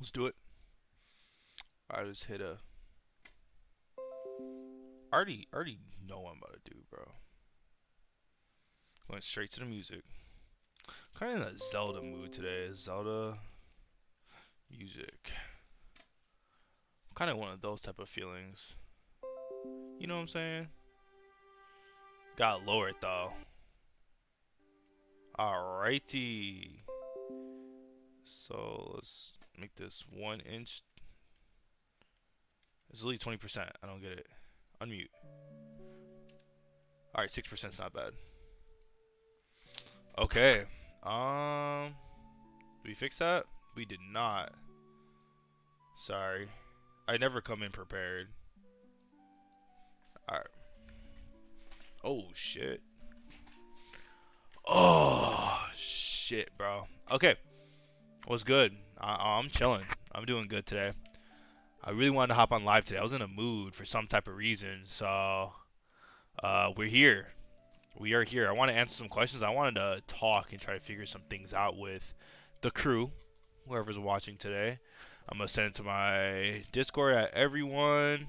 Let's do it. I just hit a. Already know what I'm about to do, bro. Going straight to the music. Kind of in a Zelda mood today. Zelda music. Kind of one of those type of feelings. You know what I'm saying? Got lower it though. Alrighty. So let's make this 1 inch. It's only 20%. I don't get it. Unmute. Alright, 6% is not bad. Okay. Did we fix that? We did not. Sorry. I never come in prepared. Alright. Oh, shit. Oh, shit, bro. Okay. What's good? I'm chilling. I'm doing good today. I really wanted to hop on live today. I was in a mood for some type of reason. So, we're here. We are here. I want to answer some questions. I wanted to talk and try to figure some things out with the crew, whoever's watching today. I'm going to send it to my Discord at everyone.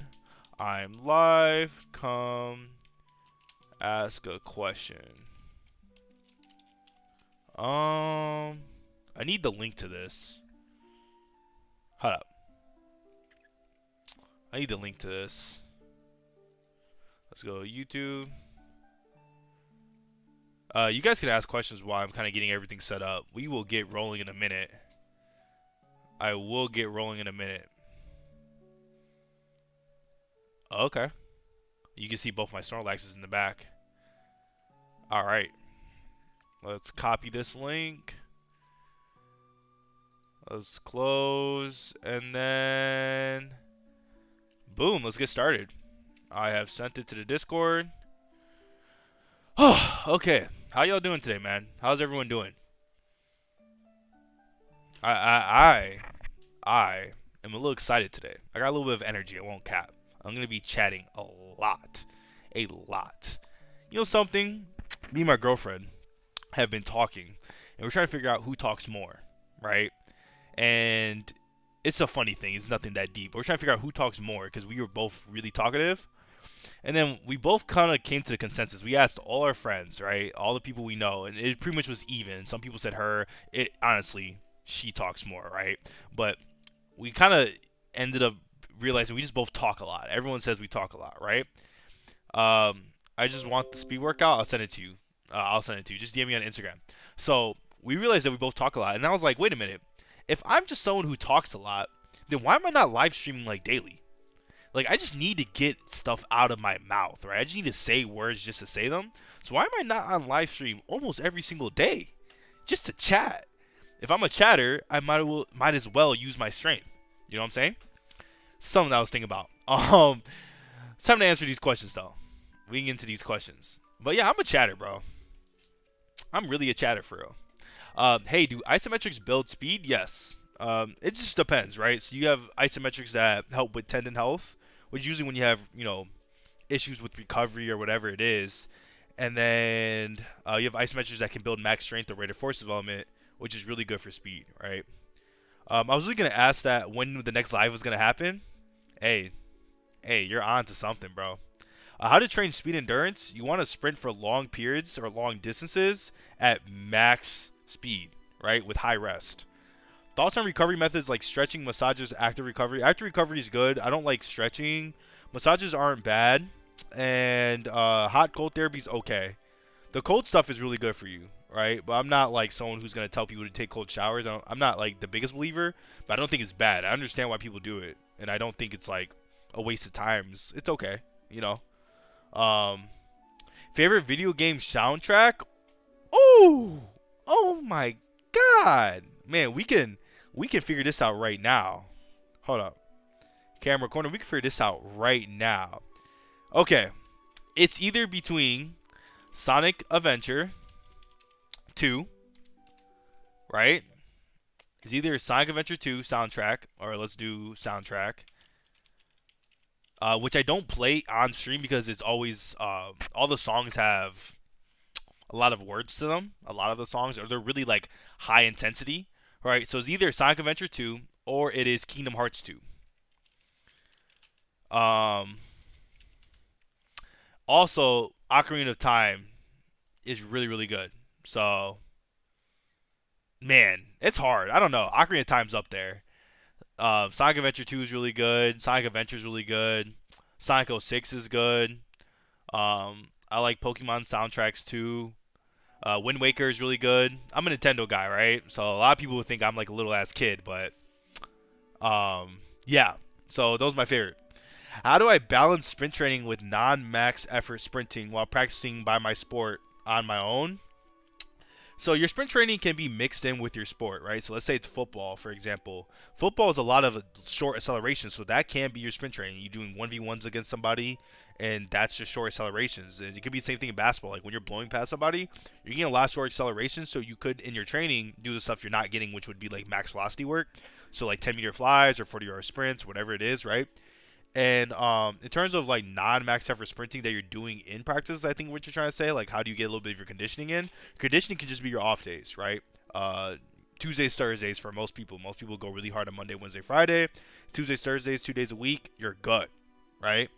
I'm live. Come ask a question. I need the link to this. Hold up. I need the link to this. Let's go YouTube. You guys can ask questions while I'm kind of getting everything set up. We will get rolling in a minute. I will get rolling in a minute. Okay. You can see both my Snorlaxes in the back. Alright. Let's copy this link. Let's close. And then... boom, let's get started. I have sent it to the Discord. Okay. How y'all doing today, man? How's everyone doing? I am a little excited today. I got a little bit of energy. I won't cap. I'm gonna be chatting a lot. A lot. You know something? Me and my girlfriend have been talking, and we're trying to figure out who talks more, right? And it's a funny thing. It's nothing that deep. But we're trying to figure out who talks more because we were both really talkative. And then we both kind of came to the consensus. We asked all our friends, right? All the people we know, and it pretty much was even. Some people said her. It honestly, she talks more, right? But we kind of ended up realizing we just both talk a lot. Everyone says we talk a lot, right? I just want the speed workout. I'll send it to you. I'll send it to you. Just DM me on Instagram. So we realized that we both talk a lot, and I was like, wait a minute. If I'm just someone who talks a lot, then why am I not live streaming like daily? Like, I just need to get stuff out of my mouth, right? I just need to say words just to say them. So why am I not on live stream almost every single day? Just to chat. If I'm a chatter, I might as well use my strength. You know what I'm saying? Something I was thinking about. It's time to answer these questions, though. We can get into these questions. But yeah, I'm a chatter, bro. I'm really a chatter for real. Hey, do isometrics build speed? Yes. It just depends, right? So you have isometrics that help with tendon health, which usually when you have, issues with recovery or whatever it is. And then you have isometrics that can build max strength or rate of force development, which is really good for speed, right? I was really going to ask that when the next live was going to happen. Hey, you're on to something, bro. How to train speed endurance? You want to sprint for long periods or long distances at max speed, right? With high rest. Thoughts on recovery methods like stretching, massages, active recovery? Active recovery is good. I don't like stretching. Massages aren't bad. And hot cold therapy is okay. The cold stuff is really good for you, right? But I'm not like someone who's going to tell people to take cold showers. I'm not like the biggest believer, but I don't think it's bad. I understand why people do it. And I don't think it's like a waste of time. It's okay, you know. Favorite video game soundtrack? Oh my God, man, we can figure this out right now. Hold up, camera corner. We can figure this out right now. Okay, it's either between Sonic Adventure 2, right? It's either Sonic Adventure 2 soundtrack, or let's do soundtrack. Which I don't play on stream because it's always all the songs have a lot of words to them. A lot of the songs, or they're really like high intensity, right? So it's either Sonic Adventure 2 or it is Kingdom Hearts 2. Um, Also, Ocarina of Time is really really good. So man, it's hard. I don't know. Ocarina of Time's up there. Sonic Adventure 2 is really good. Sonic Adventure is really good. Sonic 06 is good. I like Pokemon soundtracks too. Wind Waker is really good. I'm a Nintendo guy, right? So a lot of people would think I'm like a little ass kid, but yeah. So those are my favorite. How do I balance sprint training with non-max effort sprinting while practicing by my sport on my own? So your sprint training can be mixed in with your sport, right? So let's say it's football, for example. Football is a lot of short acceleration, so that can be your sprint training. You're doing 1v1s against somebody, and that's just short accelerations. And it could be the same thing in basketball. Like when you're blowing past somebody, you're getting a lot of short accelerations, so you could, in your training, do the stuff you're not getting, which would be like max velocity work. So like 10-meter flies or 40-yard sprints, whatever it is, right? And in terms of like non-max effort sprinting that you're doing in practice, I think what you're trying to say, like how do you get a little bit of your conditioning in? Conditioning can just be your off days, right? Tuesdays, Thursdays for most people. Most people go really hard on Monday, Wednesday, Friday. Tuesdays, Thursdays, 2 days a week, you're good, right?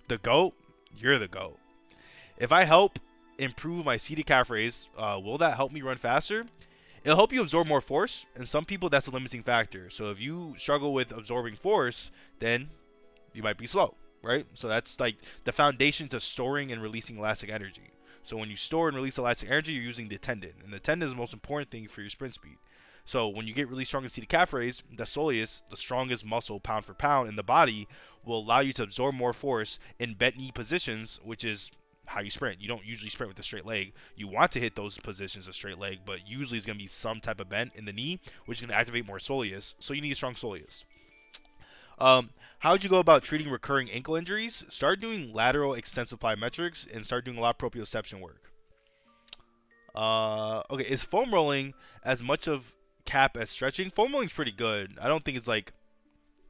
The GOAT, you're the GOAT. If I help improve my seated calf raise, will that help me run faster? It'll help you absorb more force, and some people that's a limiting factor. So if you struggle with absorbing force, then you might be slow, right? So that's like the foundation to storing and releasing elastic energy. So when you store and release elastic energy, you're using the tendon, and the tendon is the most important thing for your sprint speed. So when you get really strong in seated calf raise, the soleus, the strongest muscle pound for pound in the body, will allow you to absorb more force in bent knee positions, which is how you sprint. You don't usually sprint with a straight leg. You want to hit those positions a straight leg, but usually it's going to be some type of bend in the knee, which is going to activate more soleus. So you need a strong soleus. How would you go about treating recurring ankle injuries? Start doing lateral extensive plyometrics and start doing a lot of proprioception work. Okay, is foam rolling as much of cap as stretching? Foam rolling is pretty good. I don't think it's like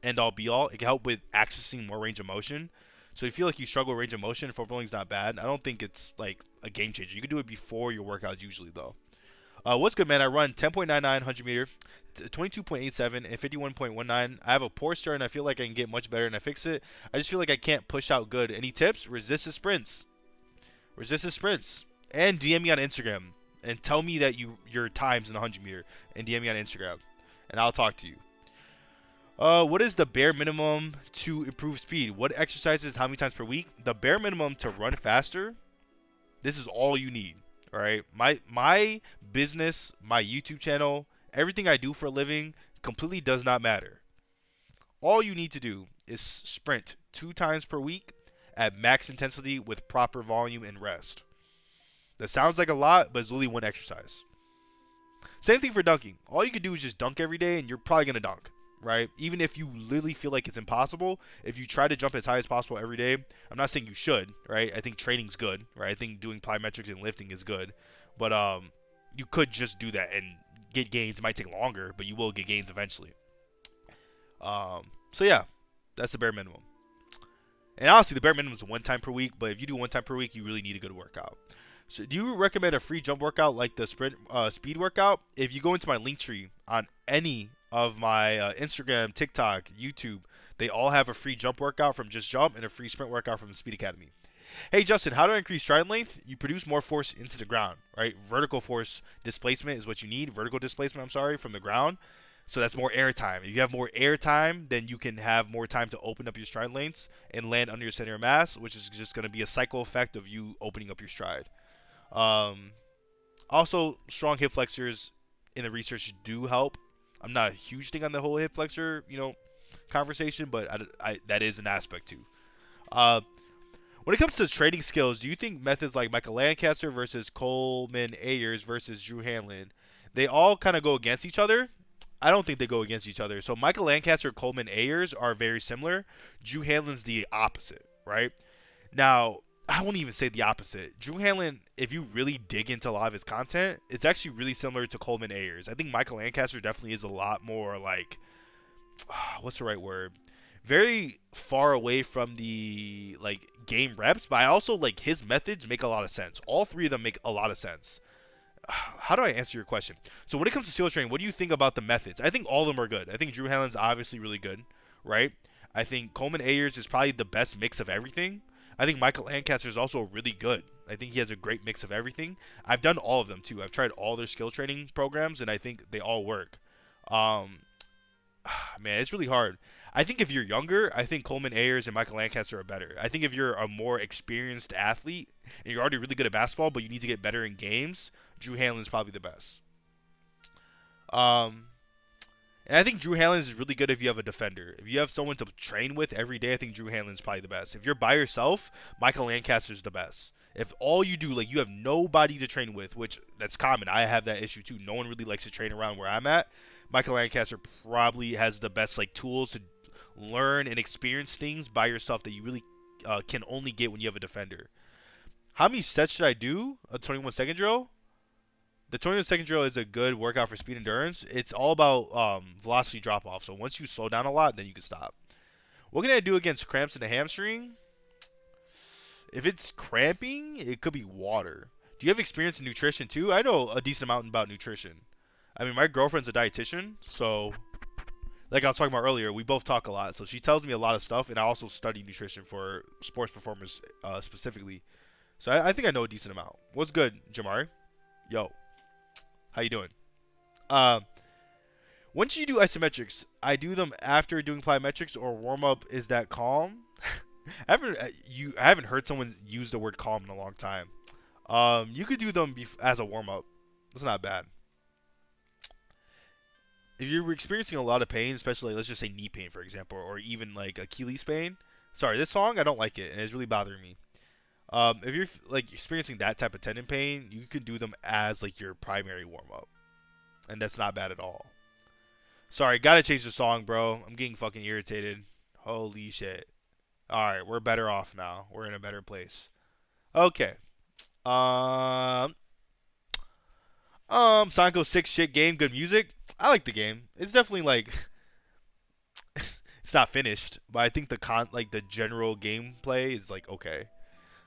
end all be all. It can help with accessing more range of motion. So if you feel like you struggle with range of motion, foam rolling is not bad. I don't think it's like a game changer. You can do it before your workouts usually though. What's good, man? I run 10.99 100 meter, 22.87, and 51.19. I have a poor start, and I feel like I can get much better, and I fix it. I just feel like I can't push out good. Any tips? Resisted sprints. Resisted sprints. And DM me on Instagram. And tell me that your times in the 100 meter. And DM me on Instagram. And I'll talk to you. What is the bare minimum to improve speed? What exercises, how many times per week? The bare minimum to run faster, this is all you need. All right, my business, my YouTube channel, everything I do for a living completely does not matter. All you need to do is sprint 2 times per week at max intensity with proper volume and rest. That sounds like a lot, but it's literally one exercise. Same thing for dunking. All you can do is just dunk every day and you're probably going to dunk, right? Even if you literally feel like it's impossible, if you try to jump as high as possible every day, I'm not saying you should, right? I think training's good, right? I think doing plyometrics and lifting is good. But you could just do that and get gains. It might take longer, but you will get gains eventually. So yeah, that's the bare minimum. And honestly, the bare minimum is 1 time per week, but if you do 1 time per week, you really need a good workout. So do you recommend a free jump workout like the sprint speed workout? If you go into my link tree on any of my Instagram, TikTok, YouTube, they all have a free jump workout from Just Jump and a free sprint workout from the Speed Academy. Hey Justin, how do I increase stride length? You produce more force into the ground, right? Vertical force displacement is what you need. Vertical displacement, I'm sorry, from the ground. So that's more air time. If you have more air time, then you can have more time to open up your stride lengths and land under your center of mass, which is just going to be a cycle effect of you opening up your stride. Also, strong hip flexors in the research do help. I'm not a huge thing on the whole hip flexor, conversation, but that is an aspect too. When it comes to trading skills, do you think methods like Michael Lancaster versus Coleman Ayers versus Drew Hanlon, they all kind of go against each other? I don't think they go against each other. So Michael Lancaster and Coleman Ayers are very similar. Drew Hanlon's the opposite, right? Now, I won't even say the opposite. Drew Hanlon, if you really dig into a lot of his content, it's actually really similar to Coleman Ayers. I think Michael Lancaster definitely is a lot more like, what's the right word? Very far away from the like game reps, but I also like his methods make a lot of sense. All three of them make a lot of sense. how do I answer your question? So when it comes to skill training, what do you think about the methods? I think all of them are good. I think Drew Hanlen's obviously really good, right? I think Coleman Ayers is probably the best mix of everything. I think Michael Lancaster is also really good. I think he has a great mix of everything. I've done all of them too. I've tried all their skill training programs, and I think they all work. Um, Man, it's really hard. I think if you're younger, I think Coleman Ayers and Michael Lancaster are better. I think if you're a more experienced athlete and you're already really good at basketball, but you need to get better in games, Drew Hanlen is probably the best. Um, and I think Drew Hanlen is really good if you have a defender. If you have someone to train with every day, I think Drew Hanlen is probably the best. If you're by yourself, Michael Lancaster is the best. If all you do, like you have nobody to train with, which that's common. I have that issue too. No one really likes to train around where I'm at. Michael Lancaster probably has the best like tools to learn and experience things by yourself that you really can only get when you have a defender. How many sets should I do? A 21 second drill? The 21 second drill is a good workout for speed endurance. It's all about velocity drop off. So once you slow down a lot, then you can stop. What can I do against cramps in the hamstring? If it's cramping, it could be water. Do you have experience in nutrition too? I know a decent amount about nutrition. I mean, my girlfriend's a dietitian, so like I was talking about earlier, we both talk a lot. So she tells me a lot of stuff, and I also study nutrition for sports performers specifically. So I think I know a decent amount. What's good, Jamari? Yo, how you doing? Um, Once you do isometrics, I do them after doing plyometrics or warm up. Is that calm? I haven't heard someone use the word calm in a long time. You could do them as a warm up. It's not bad. If you're experiencing a lot of pain, especially like, let's just say knee pain, for example, or even like Achilles pain. Sorry, this song I don't like it, and it's really bothering me. If you're like experiencing that type of tendon pain, you can do them as like your primary warm up, and that's not bad at all. Sorry, gotta change the song, bro. I'm getting fucking irritated. Holy shit. All right, we're better off now. We're in a better place. Okay. Um, Sonic 06 shit game, good music. I like the game. It's definitely like it's not finished, but I think the general gameplay is like okay.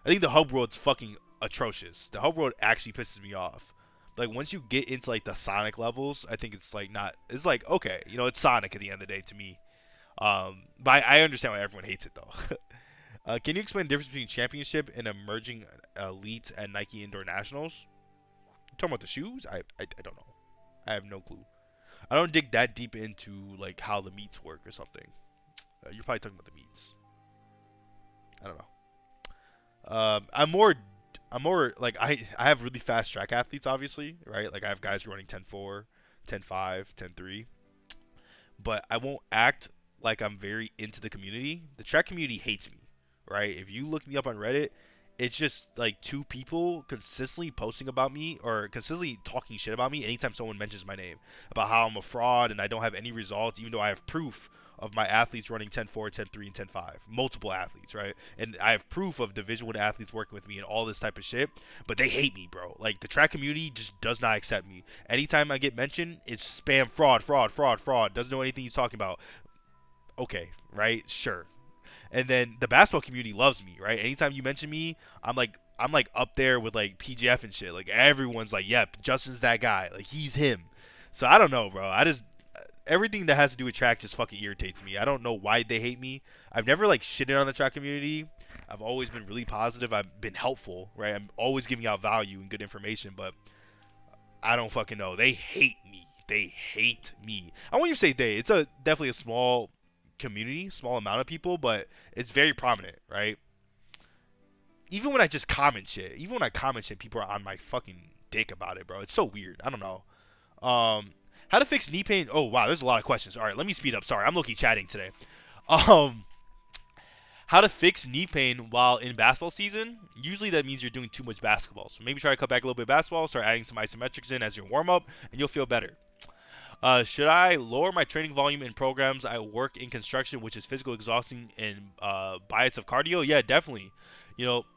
I think the hub world's fucking atrocious. The hub world actually pisses me off. Like once you get into like the Sonic levels, I think it's like not. It's like okay, it's Sonic at the end of the day to me. But I understand why everyone hates it though. Can you explain the difference between championship and emerging elite at Nike Indoor Nationals? You talking about the shoes? I don't know. I have no clue. I don't dig that deep into like how the meets work or something. You're probably talking about the meets. I don't know. I'm more like I have really fast track athletes, obviously, right? Like I have guys running 10.4, 10.5, 10.3, but I won't act like I'm very into the community. The track community hates me, right? If you look me up on Reddit, it's just like two people consistently posting about me or consistently talking shit about me anytime someone mentions my name about how I'm a fraud and I don't have any results, even though I have proof of my athletes running 10.4, 10.3, and 10.5. Multiple athletes, right? And I have proof of Division 1 athletes working with me and all this type of shit. But they hate me, bro. Like, the track community just does not accept me. Anytime I get mentioned, it's spam, fraud, fraud, fraud, fraud. Doesn't know anything he's talking about. Okay, right? Sure. And then the basketball community loves me, right? Anytime you mention me, I'm like up there with like PGF and shit. Like everyone's like, "Yep, Justin's that guy. Like he's him." So I don't know, bro. I just everything that has to do with track just fucking irritates me. I don't know why they hate me. I've never like shitted on the track community. I've always been really positive. I've been helpful, right? I'm always giving out value and good information, but I don't fucking know. They hate me. They hate me. I won't even say they. It's a definitely a small community, small amount of people, but it's very prominent, right? Even when I just comment shit, even when I comment shit, people are on my fucking dick about it, bro. It's so weird. I don't know. How to fix knee pain? Oh wow, there's a lot of questions. All right, let me speed up. Sorry, I'm low-key chatting today. Um, how to fix knee pain while in basketball season? Usually that means you're doing too much basketball. So maybe try to cut back a little bit of basketball, start adding some isometrics in as your warm up, and you'll feel better. Should I lower my training volume in programs I work in construction, which is physical exhausting and bias of cardio? Yeah, definitely.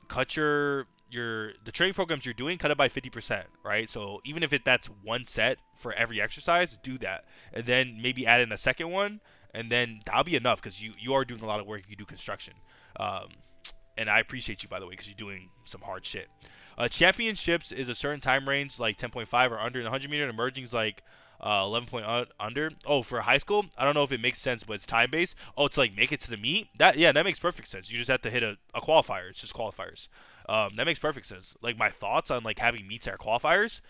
Cut the training programs you're doing, cut it by 50%, right? So even if that's one set for every exercise, do that, and then maybe add in a second one, and then that'll be enough because you are doing a lot of work if you do construction. Um, And I appreciate you, by the way, because you're doing some hard shit. Championships is a certain time range, like 10.5 or under in the 100 meter. And emerging is like 11 point under. Oh, for high school, I don't know if it makes sense, but it's time based. Oh, to like make it to the meet. That makes perfect sense. You just have to hit a qualifier. It's just qualifiers. That makes perfect sense. Like my thoughts on like having meets that are qualifiers.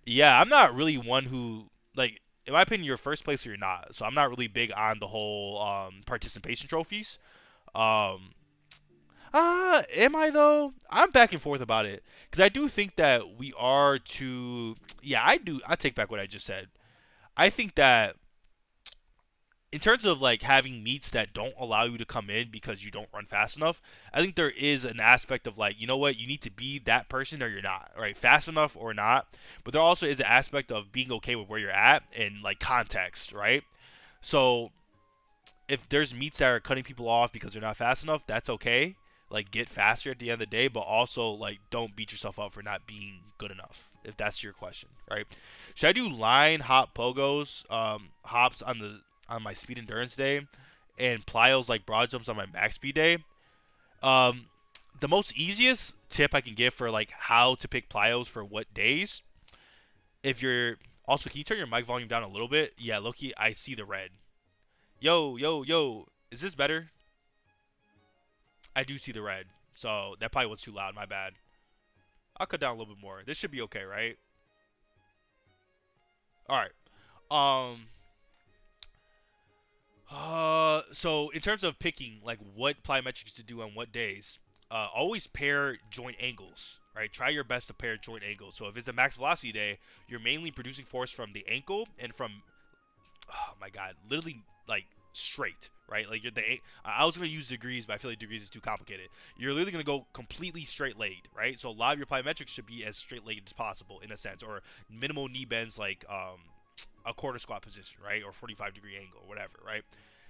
Yeah, I'm not really one who like. In my opinion, you're first place or you're not. So I'm not really big on the whole participation trophies. Um, am I though? I'm back and forth about it because I do think that we are too. Yeah, I do. I take back what I just said. I think that in terms of like having meets that don't allow you to come in because you don't run fast enough, I think there is an aspect of like, you know what, you need to be that person or you're not, right? Fast enough or not. But there also is an aspect of being okay with where you're at and like context, right? So if there's meets that are cutting people off because they're not fast enough, that's okay. Like get faster at the end of the day, but also like don't beat yourself up for not being good enough. If that's your question, right? Should I do line hop pogos, hops on my speed endurance day, and plyos like broad jumps on my max speed day? Um, the most easiest tip I can give for like how to pick plyos for what days. If you're also, can you turn your mic volume down a little bit? Yeah, Loki, I see the red. Yo, yo, yo. Is this better? I do see the red. So that probably was too loud. My bad. I'll cut down a little bit more. This should be okay, right? All right. Um. So in terms of picking like what plyometrics to do on what days, always pair joint angles. Right. Try your best to pair joint angles. So if it's a max velocity day, you're mainly producing force from the ankle and from, oh my god, literally like straight, right? Like I was gonna use degrees, but I feel like degrees is too complicated. You're literally gonna go completely straight legged, right? So a lot of your plyometrics should be as straight legged as possible in a sense, or minimal knee bends like a quarter squat position, right, or 45-degree angle, or whatever, right?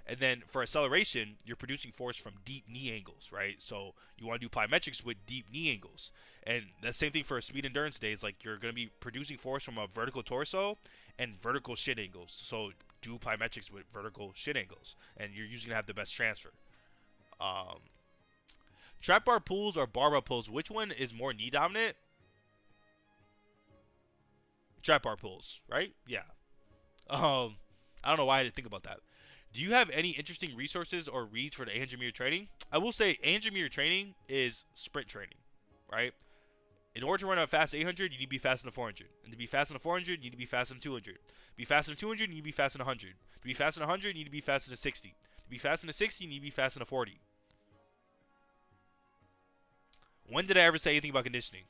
And then for acceleration, you're producing force from deep knee angles, right? So you want to do plyometrics with deep knee angles. And the same thing for speed endurance days, like you're going to be producing force from a vertical torso and vertical shin angles. So do plyometrics with vertical shin angles, and you're usually going to have the best transfer. Um, Trap bar pulls or barbell pulls, which one is more knee dominant? Trap bar pulls, right? Yeah. I don't know why I didn't think about that. Do you have any interesting resources or reads for the 800 meter training? I will say 800 meter training is sprint training, right? In order to run a fast 800, you need to be fast in the 400. And to be fast in the 400, you need to be fast in the 200. To be fast in the 200, you need to be fast in the 100. To be fast in the 100, you need to be fast in the 60. To be fast in the 60, you need to be fast in the 40. When did I ever say anything about conditioning?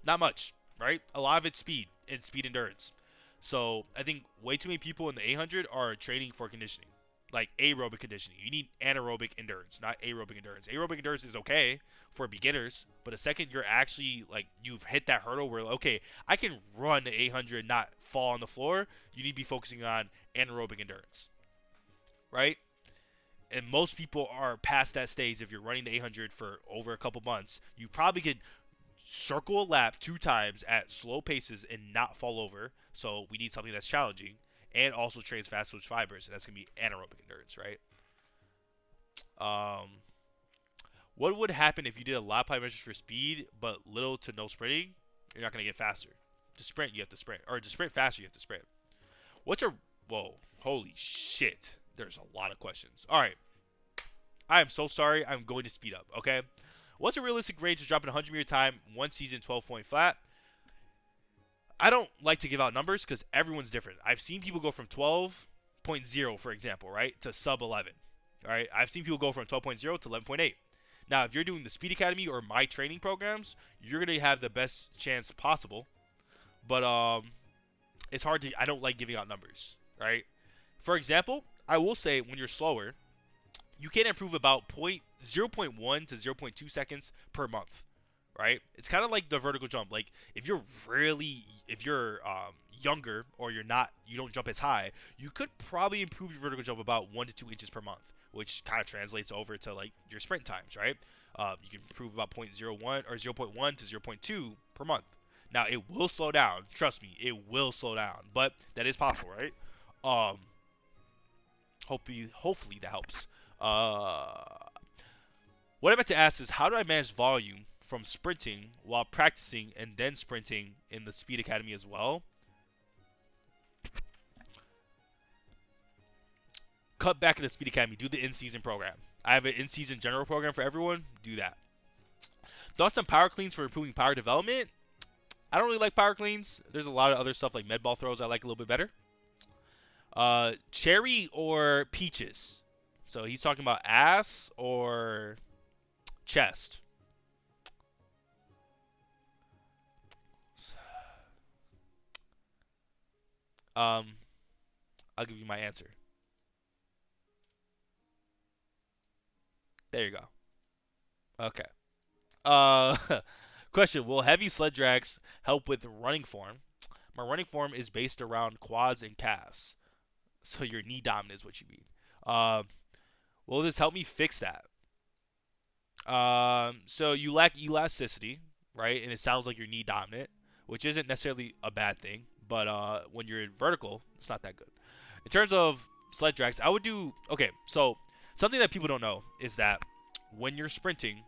Not much, right? A lot of it's speed and speed endurance. So I think way too many people in the 800 are training for conditioning, like aerobic conditioning. You need anaerobic endurance, not aerobic endurance. Aerobic endurance is okay for beginners, but the second you're actually like you've hit that hurdle where okay, I can run the 800 and not fall on the floor, you need to be focusing on anaerobic endurance, right? And most people are past that stage. If you're running the 800 for over a couple months, you probably could circle a lap 2 times at slow paces and not fall over. So we need something that's challenging and also trains fast twitch fibers. And that's going to be anaerobic endurance, right? What would happen if you did a lot of plyometrics for speed but little to no sprinting? You're not going to get faster. To sprint, you have to sprint. Or to sprint faster, you have to sprint. What's your... Whoa. Holy shit. There's a lot of questions. All right. I am so sorry. I'm going to speed up, okay? What's a realistic range to drop in 100 meter time, one season, 12 point flat? I don't like to give out numbers because everyone's different. I've seen people go from 12.0, for example, right, to sub 11. All right, I've seen people go from 12.0 to 11.8. Now, if you're doing the Speed Academy or my training programs, you're gonna have the best chance possible. But it's hard to. I don't like giving out numbers, right? For example, I will say when you're slower, you can improve about 0.1 to 0.2 seconds per month, right? It's kind of like the vertical jump. Like if you're younger or you don't jump as high, you could probably improve your vertical jump about 1 to 2 inches per month, which kind of translates over to like your sprint times, right? You can improve about 0.01 or 0.1 to 0.2 per month. Now it will slow down. Trust me, it will slow down, but that is possible, right? Hopefully that helps. What I meant to ask is, how do I manage volume from sprinting while practicing and then sprinting in the Speed Academy as well? Cut back in the Speed Academy. Do the in-season program. I have an in-season general program for everyone. Do that. Thoughts on power cleans for improving power development? I don't really like power cleans. There's a lot of other stuff like med ball throws I like a little bit better. Cherry or peaches? So he's talking about ass or chest. I'll give you my answer. There you go. Okay. Question: will heavy sled drags help with running form? My running form is based around quads and calves. So your knee dominant is what you mean. Will this help me fix that? So you lack elasticity, right? And it sounds like you're knee dominant, which isn't necessarily a bad thing. But when you're in vertical, it's not that good. In terms of sled drags, I would do okay. So something that people don't know is that when you're sprinting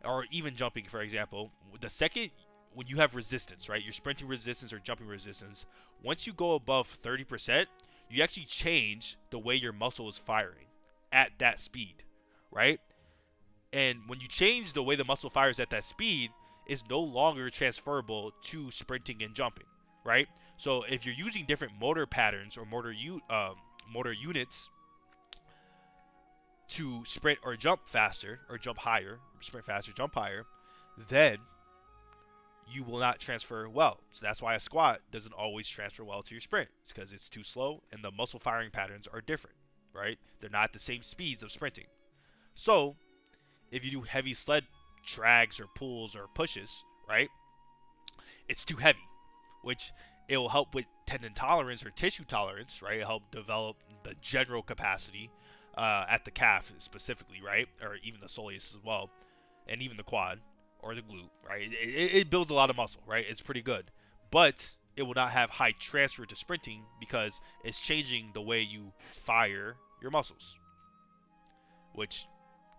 or even jumping, for example, the second when you have resistance, right? Your sprinting resistance or jumping resistance. Once you go above 30%, you actually change the way your muscle is firing at that speed, right? And when you change the way the muscle fires at that speed, is no longer transferable to sprinting and jumping, right? So if you're using different motor patterns or motor units to sprint or jump faster or jump higher, sprint faster, jump higher, then you will not transfer well. So that's why a squat doesn't always transfer well to your sprint. It's because it's too slow and the muscle firing patterns are different, right? They're not the same speeds of sprinting. So if you do heavy sled drags or pulls or pushes, right, it's too heavy, which it will help with tendon tolerance or tissue tolerance, right? It'll help develop the general capacity at the calf specifically, right? Or even the soleus as well, and even the quad or the glute, right? It builds a lot of muscle, right? It's pretty good. But it will not have high transfer to sprinting because it's changing the way you fire your muscles, which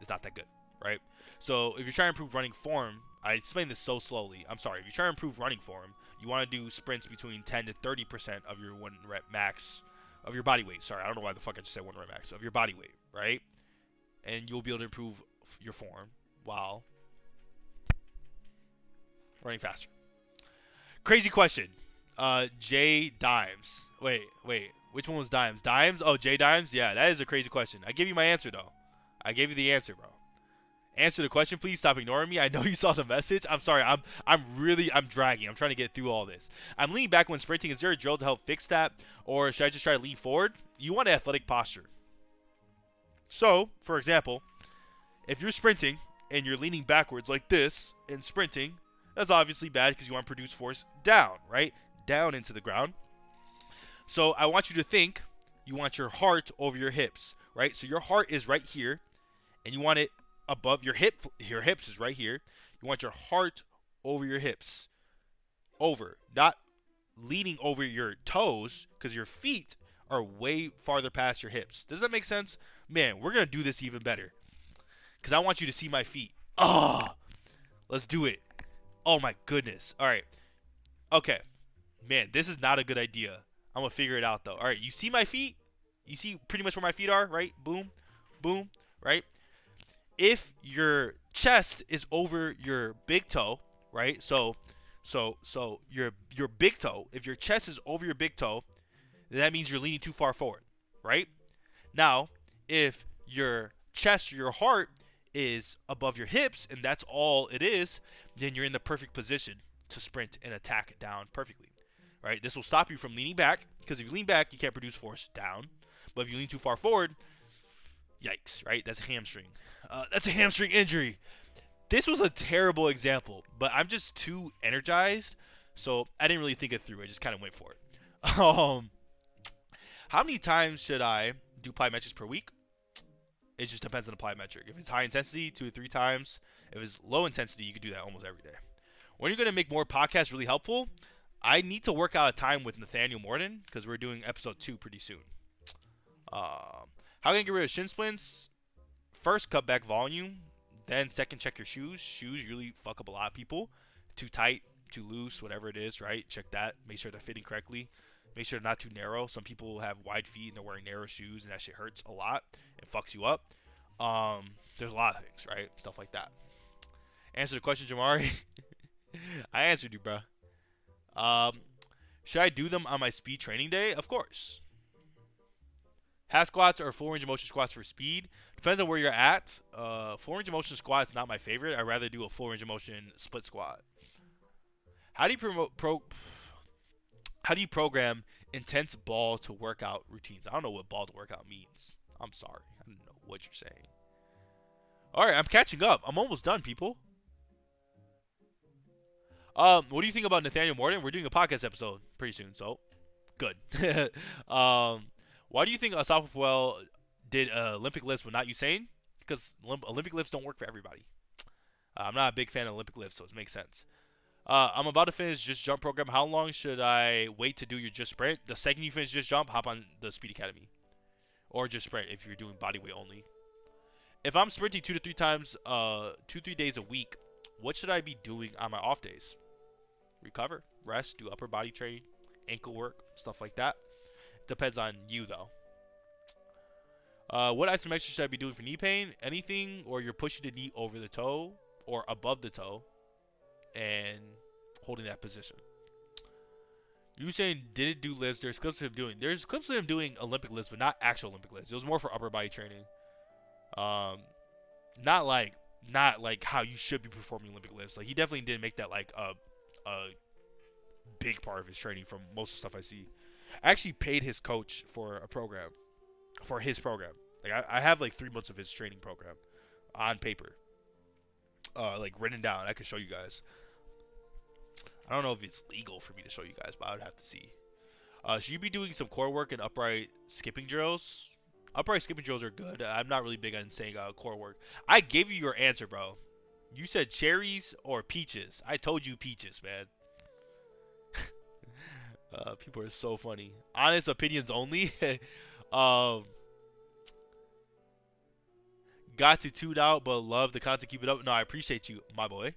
is not that good, right? So if you're trying to improve running form, I explained this so slowly. I'm sorry. If you're trying to improve running form, you want to do sprints between 10 to 30% of your 1 rep max of your body weight. Sorry, I don't know why the fuck I just said 1 rep max of your body weight, right? And you'll be able to improve your form while running faster. Crazy question. J Dimes. Wait. Which one was Dimes? Dimes? Oh, J Dimes? Yeah, that is a crazy question. I gave you my answer, though. I gave you the answer, bro. Answer the question, please. Stop ignoring me. I know you saw the message. I'm sorry. I'm dragging. I'm trying to get through all this. I'm leaning back when sprinting. Is there a drill to help fix that? Or should I just try to lean forward? You want athletic posture. So, for example, if you're sprinting and you're leaning backwards like this and sprinting, that's obviously bad because you want to produce force down, right? Down into the ground. So I want you to think you want your heart over your hips, right? So your heart is right here and you want it above your hip. Your hips is right here. You want your heart over your hips. Over, not leaning over your toes because your feet are way farther past your hips. Does that make sense? Man, we're going to do this even better because I want you to see my feet. Let's do it. Oh my goodness. All right. Okay. Man, this is not a good idea. I'm going to figure it out though. All right. You see my feet? You see pretty much where my feet are, right? Boom. Boom. Right? If your chest is over your big toe, right? So your big toe, if your chest is over your big toe, then that means you're leaning too far forward, right? Now, if your chest or your heart is above your hips and that's all it is, then you're in the perfect position to sprint and attack it down perfectly, right? This will stop you from leaning back because if you lean back, you can't produce force down. But if you lean too far forward, yikes, right? That's a hamstring. That's a hamstring injury. This was a terrible example, but I'm just too energized, so I didn't really think it through. I just kind of went for it. How many times should I do plyometrics per week? It just depends on the plyometric. If it's high intensity, 2 to 3 times. If it's low intensity, you can do that almost every day. When are you going to make more podcasts really helpful? I need to work out a time with Nathaniel Morton because we're doing episode 2 pretty soon. How can I get rid of shin splints? First, cut back volume. Then second, check your shoes. Shoes really fuck up a lot of people. Too tight, too loose, whatever it is, right? Check that. Make sure they're fitting correctly. Make sure they're not too narrow. Some people have wide feet and they're wearing narrow shoes, and that shit hurts a lot and fucks you up. There's a lot of things, right? Stuff like that. Answer the question, Jamari. I answered you, bro. Should I do them on my speed training day? Of course. Half squats or full range of motion squats for speed. Depends on where you're at. Full range of motion squat is not my favorite. I'd rather do a full range of motion split squat. How do you how do you program intense ball to workout routines? I don't know what ball to workout means. I'm sorry. I don't know what you're saying. All right, I'm catching up. I'm almost done, people. What do you think about Nathaniel Morton? We're doing a podcast episode pretty soon, so good. Why do you think Asaf Puel did Olympic lifts but not Usain? Because Olympic lifts don't work for everybody. I'm not a big fan of Olympic lifts, so it makes sense. I'm about to finish Just Jump program. How long should I wait to do your Just Sprint? The second you finish Just Jump, hop on the Speed Academy. Or Just Sprint if you're doing bodyweight only. If I'm sprinting 2 to 3 times, 2-3 days a week, what should I be doing on my off days? Recover, rest, do upper body training, ankle work, stuff like that. Depends on you, though. What isometrics should I be doing for knee pain? Anything, or you're pushing the knee over the toe or above the toe and holding that position. You saying didn't do lifts? There's clips of him doing. There's clips of him doing Olympic lifts, but not actual Olympic lifts. It was more for upper body training. Not like how you should be performing Olympic lifts. Like he definitely didn't make that like a big part of his training from most of the stuff I see. I actually paid his coach for a program, for his program. Like I have like 3 months of his training program on paper, like written down. I could show you guys. I don't know if it's legal for me to show you guys, but I would have to see. Should you be doing some core work and upright skipping drills? Upright skipping drills are good. I'm not really big on saying core work. I gave you your answer, bro. You said cherries or peaches. I told you peaches, man. People are so funny. Honest opinions only. Got to tune out, but love the content. Keep it up. No, I appreciate you, my boy.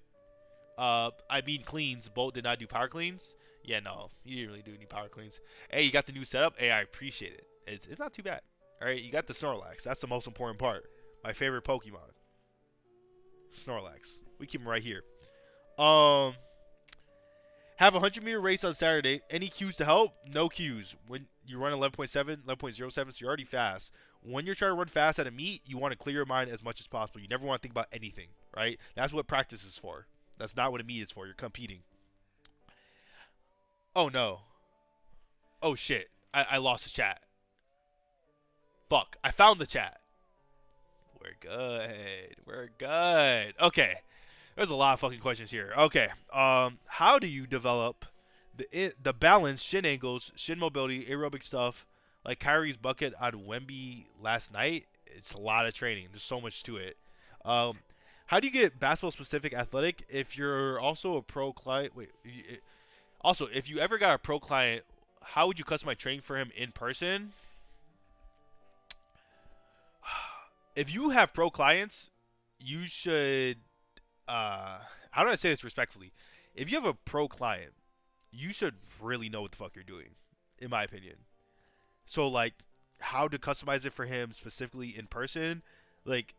I mean cleans. Bolt did not do power cleans. Yeah, no, you didn't really do any power cleans. Hey, you got the new setup. Hey, I appreciate it. It's not too bad. All right, you got the Snorlax. That's the most important part. My favorite Pokemon. Snorlax. We keep him right here. Have a 100-meter race on Saturday. Any cues to help? No cues. When you run 11.7, 11.07, so you're already fast. When you're trying to run fast at a meet, you want to clear your mind as much as possible. You never want to think about anything, right? That's what practice is for. That's not what a meet is for. You're competing. Oh, no. Oh, shit. I lost the chat. Fuck. I found the chat. We're good. We're good. Okay. There's a lot of fucking questions here. Okay. How do you develop the balance, shin angles, shin mobility, aerobic stuff, like Kyrie's bucket on Wemby last night? It's a lot of training. There's so much to it. How do you get basketball-specific athletic if you're also a pro client? Wait. Also, if you ever got a pro client, how would you customize training for him in person? If you have pro clients, you should. How do I say this respectfully? If you have a pro client, you should really know what the fuck you're doing, in my opinion. So, like, how to customize it for him specifically in person, like,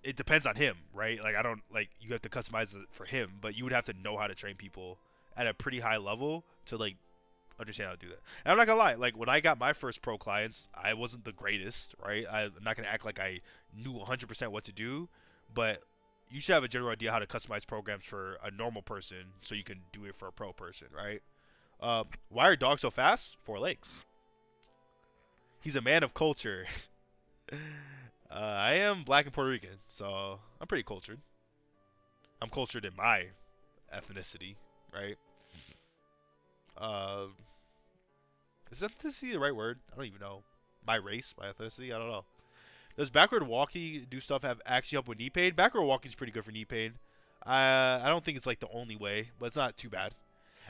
it depends on him, right? Like, you have to customize it for him, but you would have to know how to train people at a pretty high level to, like, understand how to do that. And I'm not gonna lie, like, when I got my first pro clients, I wasn't the greatest, right? I'm not gonna act like I knew 100% what to do, but you should have a general idea how to customize programs for a normal person so you can do it for a pro person, right? Why are dogs so fast? 4 legs. He's a man of culture. I am black and Puerto Rican, so I'm pretty cultured. I'm cultured in my ethnicity, right? Is ethnicity the right word? I don't even know. My race, my ethnicity, I don't know. Does backward walking do stuff have actually help with knee pain? Backward walking is pretty good for knee pain. I don't think it's like the only way, but it's not too bad.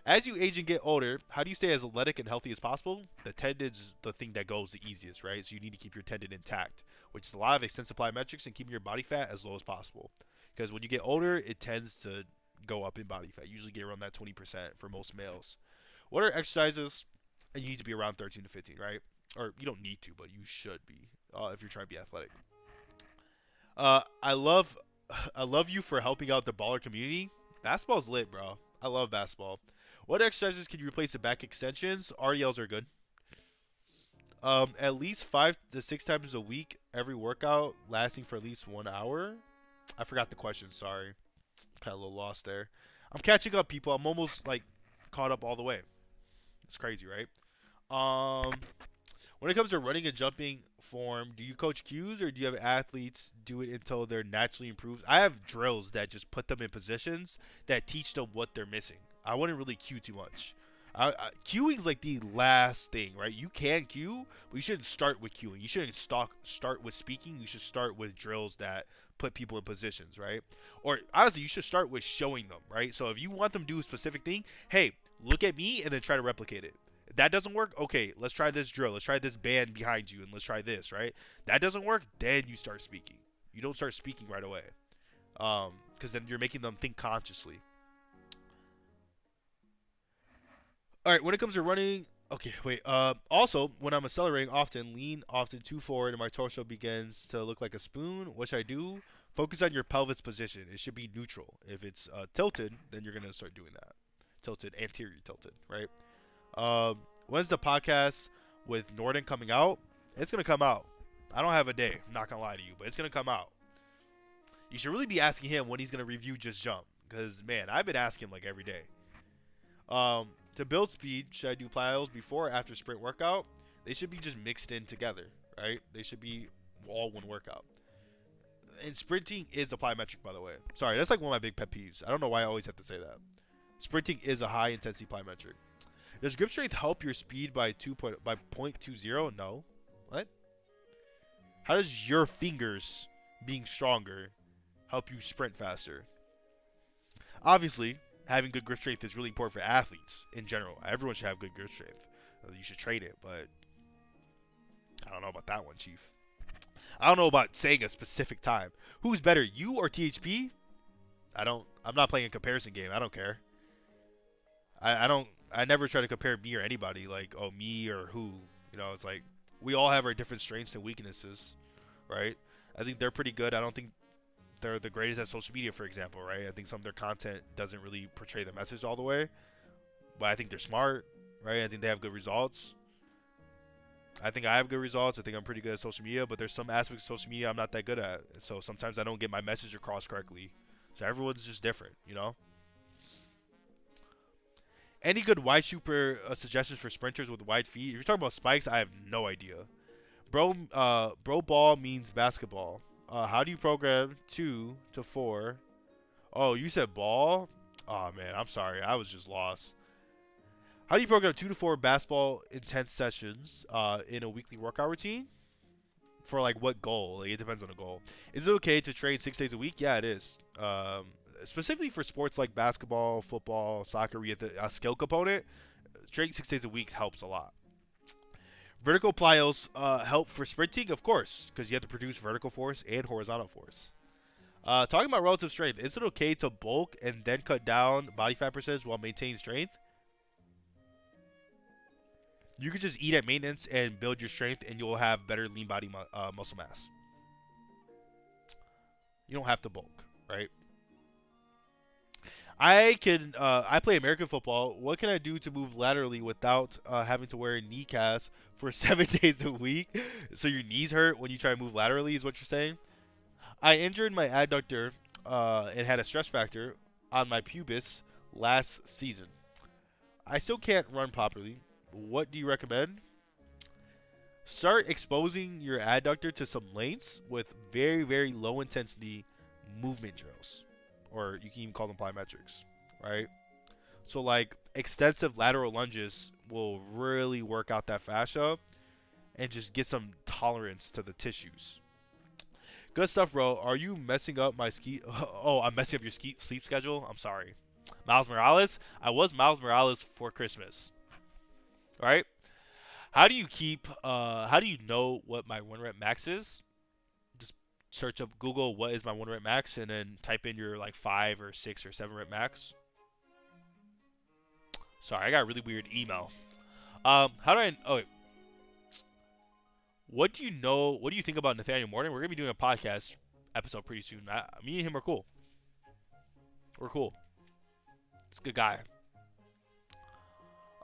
As you age and get older, how do you stay as athletic and healthy as possible? The tendon's the thing that goes the easiest, right? So you need to keep your tendon intact, which is a lot of extensive plyometrics and keeping your body fat as low as possible. because when you get older, it tends to go up in body fat. You usually get around that 20% for most males. What are exercises? And you need to be around 13 to 15, right? Or you don't need to, but you should be if you're trying to be athletic. I love, I love you for helping out the baller community. Basketball's lit, bro. I love basketball. What exercises can you replace the back extensions? RDLs are good. At least 5 to 6 times a week, every workout lasting for at least 1 hour. I forgot the question. Sorry, kind of a little lost there. I'm catching up, people. I'm almost like caught up all the way. It's crazy, right? Um, when it comes to running and jumping form, do you coach cues or do you have athletes do it until they're naturally improved? I have drills that just put them in positions that teach them what they're missing. I wouldn't really cue too much. Queuing is like the last thing, right? You can cue, but you shouldn't start with queuing. You shouldn't start with speaking. You should start with drills that put people in positions, right? Or honestly, you should start with showing them, right? So if you want them to do a specific thing, hey, look at me and then try to replicate it. If that doesn't work, okay, let's try this drill. Let's try this band behind you and let's try this, right? That doesn't work, then you start speaking. You don't start speaking right away. Because then you're making them think consciously. All right, when it comes to running, okay, wait. Also, when I'm accelerating, often lean often too forward, and my torso begins to look like a spoon. What should I do? Focus on your pelvis position. It should be neutral. If it's tilted, then you're gonna start doing that. Tilted, anterior tilted, right? When's the podcast with Norden coming out? It's gonna come out. I don't have a day. I'm not gonna lie to you, but it's gonna come out. You should really be asking him when he's gonna review Just Jump, because man, I've been asking him like every day. To build speed, should I do plyos before or after sprint workout? They should be just mixed in together, right? They should be all one workout. And sprinting is a plyometric, by the way. Sorry, that's like one of my big pet peeves. I don't know why I always have to say that. Sprinting is a high intensity plyometric. Does grip strength help your speed by 0.20? No. What? How does your fingers being stronger help you sprint faster? Obviously, having good grip strength is really important for athletes in general. Everyone should have good grip strength. You should train it, but I don't know about that one, Chief. I don't know about saying a specific time. Who's better, you or THP? I'm not playing a comparison game. I don't care. I never try to compare me or anybody, like, oh, me or who. You know, it's like we all have our different strengths and weaknesses, right? I think they're pretty good. I don't think they're the greatest at social media, for example, right? I think some of their content doesn't really portray the message all the way, but I think they're smart, right? I think they have good results. I think I have good results. I think I'm pretty good at social media, but there's some aspects of social media I'm not that good at. So sometimes I don't get my message across correctly. So everyone's just different, you know? Any good wide super suggestions for sprinters with wide feet? If you're talking about spikes, I have no idea. Bro ball means basketball. How do you program 2 to 4? Oh, you said ball? Oh, man, I'm sorry. I was just lost. How do you program 2 to 4 basketball intense sessions in a weekly workout routine? For, like, what goal? Like, it depends on the goal. Is it okay to train 6 days a week? Yeah, it is. Specifically for sports like basketball, football, soccer, where you have a skill component, training 6 days a week helps a lot. Vertical plyos help for sprinting, of course, because you have to produce vertical force and horizontal force. Talking about relative strength, is it okay to bulk and then cut down body fat percentage while maintaining strength? You could just eat at maintenance and build your strength, and you'll have better lean body muscle mass. You don't have to bulk, right? I play American football. What can I do to move laterally without having to wear knee casts for 7 days a week? So your knees hurt when you try to move laterally is what you're saying? I injured my adductor and had a stress fracture on my pubis last season. I still can't run properly. What do you recommend? Start exposing your adductor to some lengths with very, very low intensity movement drills. Or you can even call them plyometrics, right? So like extensive lateral lunges will really work out that fascia and just get some tolerance to the tissues. Good stuff, bro. Are you messing up my ski? Oh, I'm messing up your sleep schedule. I'm sorry. Miles Morales. I was Miles Morales for Christmas. All right. How do you know what my 1 rep max is? search up Google what is my 1 rep max, and then type in your like 5 or 6 or 7 rep max. Sorry, I got a really weird email. How do I? Oh, wait. What do you know? What do you think about Nathaniel Morton? We're gonna be doing a podcast episode pretty soon. Me and him are cool. We're cool. It's a good guy.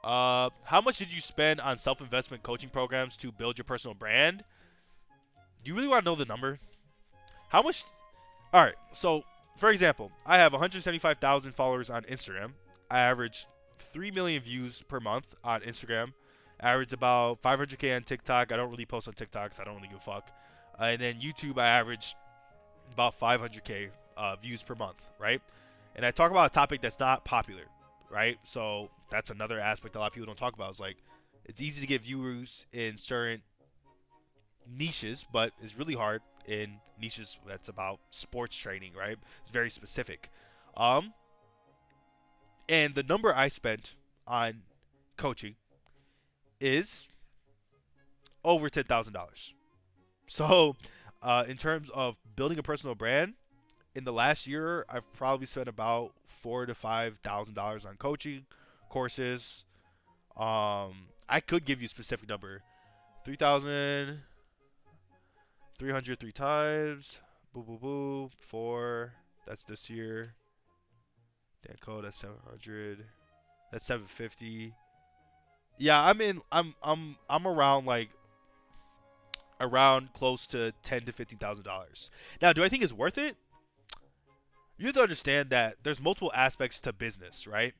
How much did you spend on self-investment coaching programs to build your personal brand? Do you really want to know the number? How much? All right. So, for example, I have 175,000 followers on Instagram. I average 3 million views per month on Instagram. I average about 500K on TikTok. I don't really post on TikTok, so I don't really give a fuck. And then YouTube, I average about 500K views per month, right? And I talk about a topic that's not popular, right? So that's another aspect a lot of people don't talk about. Is like, it's easy to get viewers in certain niches, but it's really hard in niches that's about sports training, right? It's very specific. And the number I spent on coaching is over $10,000. So, in terms of building a personal brand, in the last year, I've probably spent about $4,000 to $5,000 on coaching courses. I could give you a specific number: 3,300 three times. Boo boo boo. 4. That's this year. Danco, that's 700. That's 750. Yeah, I'm around like around close to $10,000 to $15,000. Now, do I think it's worth it? You have to understand that there's multiple aspects to business, right?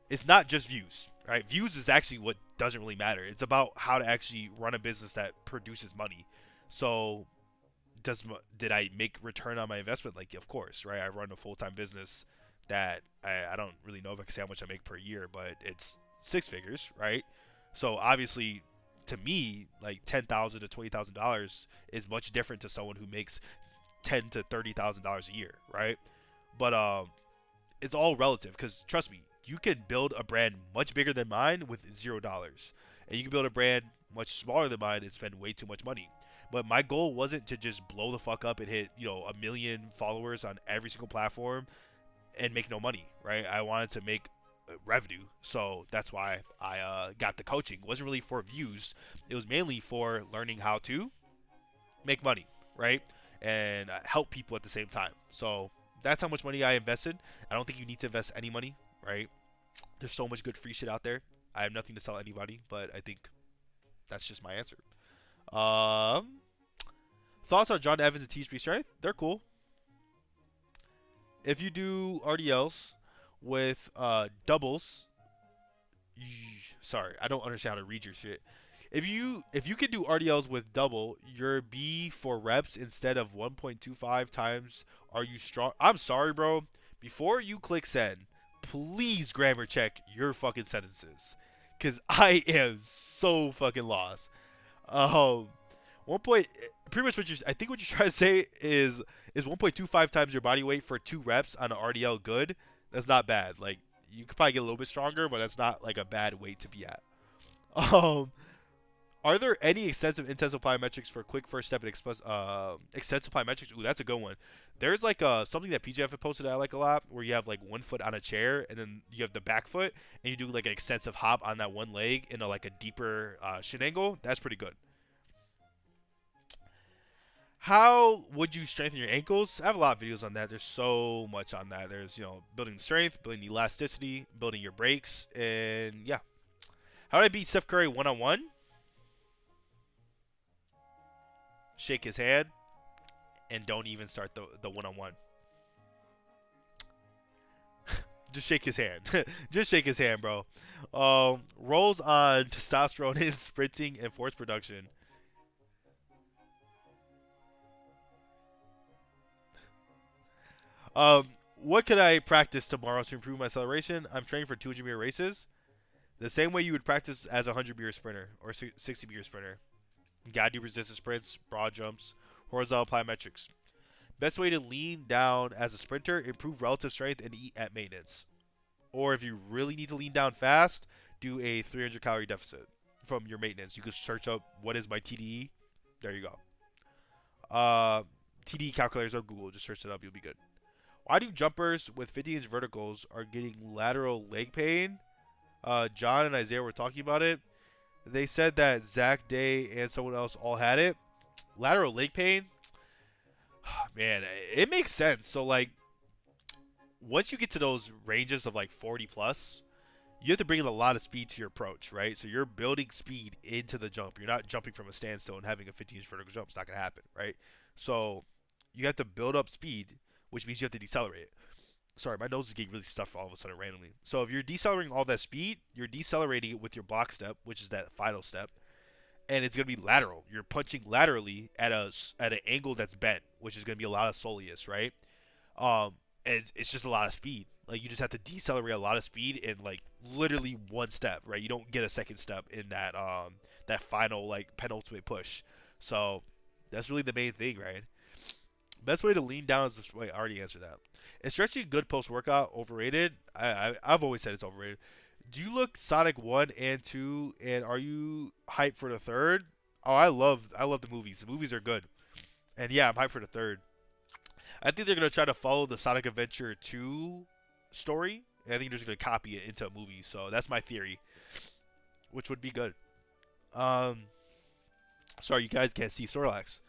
It's not just views, right? Views is actually what doesn't really matter. It's about how to actually run a business that produces money. So, did I make return on my investment? Like, of course, right? I run a full-time business that I don't really know if I can say how much I make per year, but it's 6 figures, right? So obviously, to me, like $10,000 to $20,000 is much different to someone who makes $10,000 to $30,000 a year, right? But it's all relative, because trust me, you can build a brand much bigger than mine with $0, and you can build a brand much smaller than mine and spend way too much money. But my goal wasn't to just blow the fuck up and hit, 1 million followers on every single platform and make no money, right? I wanted to make revenue, so that's why I got the coaching. It wasn't really for views. It was mainly for learning how to make money, right? And help people at the same time. So that's how much money I invested. I don't think you need to invest any money, right? There's so much good free shit out there. I have nothing to sell anybody, but I think that's just my answer. Thoughts on John Evans and THB Strength? They're cool. If you do RDLs with doubles, sorry, I don't understand how to read your shit. If you can do RDLs with double, your B for reps instead of 1.25 times, are you strong? I'm sorry, bro. Before you click send, please grammar check your fucking sentences, cause I am so fucking lost. 1 point, pretty much I think what you're trying to say is 1.25 times your body weight for 2 reps on an RDL good. That's not bad. Like, you could probably get a little bit stronger, but that's not like a bad weight to be at. Are there any extensive intensive plyometrics for quick first step and extensive plyometrics? Ooh, that's a good one. There's like something that PJF had posted that I like a lot, where you have like 1 foot on a chair and then you have the back foot and you do like an extensive hop on that one leg in like a deeper shin angle. That's pretty good. How would you strengthen your ankles? I have a lot of videos on that. There's so much on that. There's, building strength, building elasticity, building your brakes, and yeah. How did I beat Steph Curry one-on-one? Shake his hand, and don't even start the one-on-one. Just shake his hand. Just shake his hand, bro. Roles on testosterone in sprinting and force production. What could I practice tomorrow to improve my acceleration? I'm training for 200-meter races. The same way you would practice as a 100-meter sprinter or 60-meter sprinter. You gotta do resistance sprints, broad jumps, horizontal plyometrics. Best way to lean down as a sprinter, improve relative strength, and eat at maintenance. Or if you really need to lean down fast, do a 300-calorie deficit from your maintenance. You can search up what is my TDE. There you go. TD calculators or Google. Just search it up. You'll be good. Why do jumpers with 50-inch verticals are getting lateral leg pain? John and Isaiah were talking about it. They said that Zach Day and someone else all had it. Lateral leg pain, man, it makes sense. So like, once you get to those ranges of like 40 plus, you have to bring in a lot of speed to your approach, right? So you're building speed into the jump. You're not jumping from a standstill and having a 50-inch vertical jump. It's not gonna happen, right? So you have to build up speed, which means you have to decelerate. Sorry, my nose is getting really stuffed all of a sudden randomly. So if you're decelerating all that speed, you're decelerating it with your block step, which is that final step, and it's gonna be lateral. You're punching laterally at an angle that's bent, which is gonna be a lot of soleus, right? And it's just a lot of speed. Like you just have to decelerate a lot of speed in like literally one step, right? You don't get a second step in that final like penultimate push. So that's really the main thing, right? Best way to lean down is wait, I already answered that. Is stretching good post workout overrated? I've always said it's overrated. Do you look Sonic 1 and 2 and are you hyped for the third? Oh, I love the movies. The movies are good. And yeah, I'm hyped for the third. I think they're gonna try to follow the Sonic Adventure 2 story. And I think they're just gonna copy it into a movie. So that's my theory, which would be good. Um, sorry, you guys can't see Snorlax.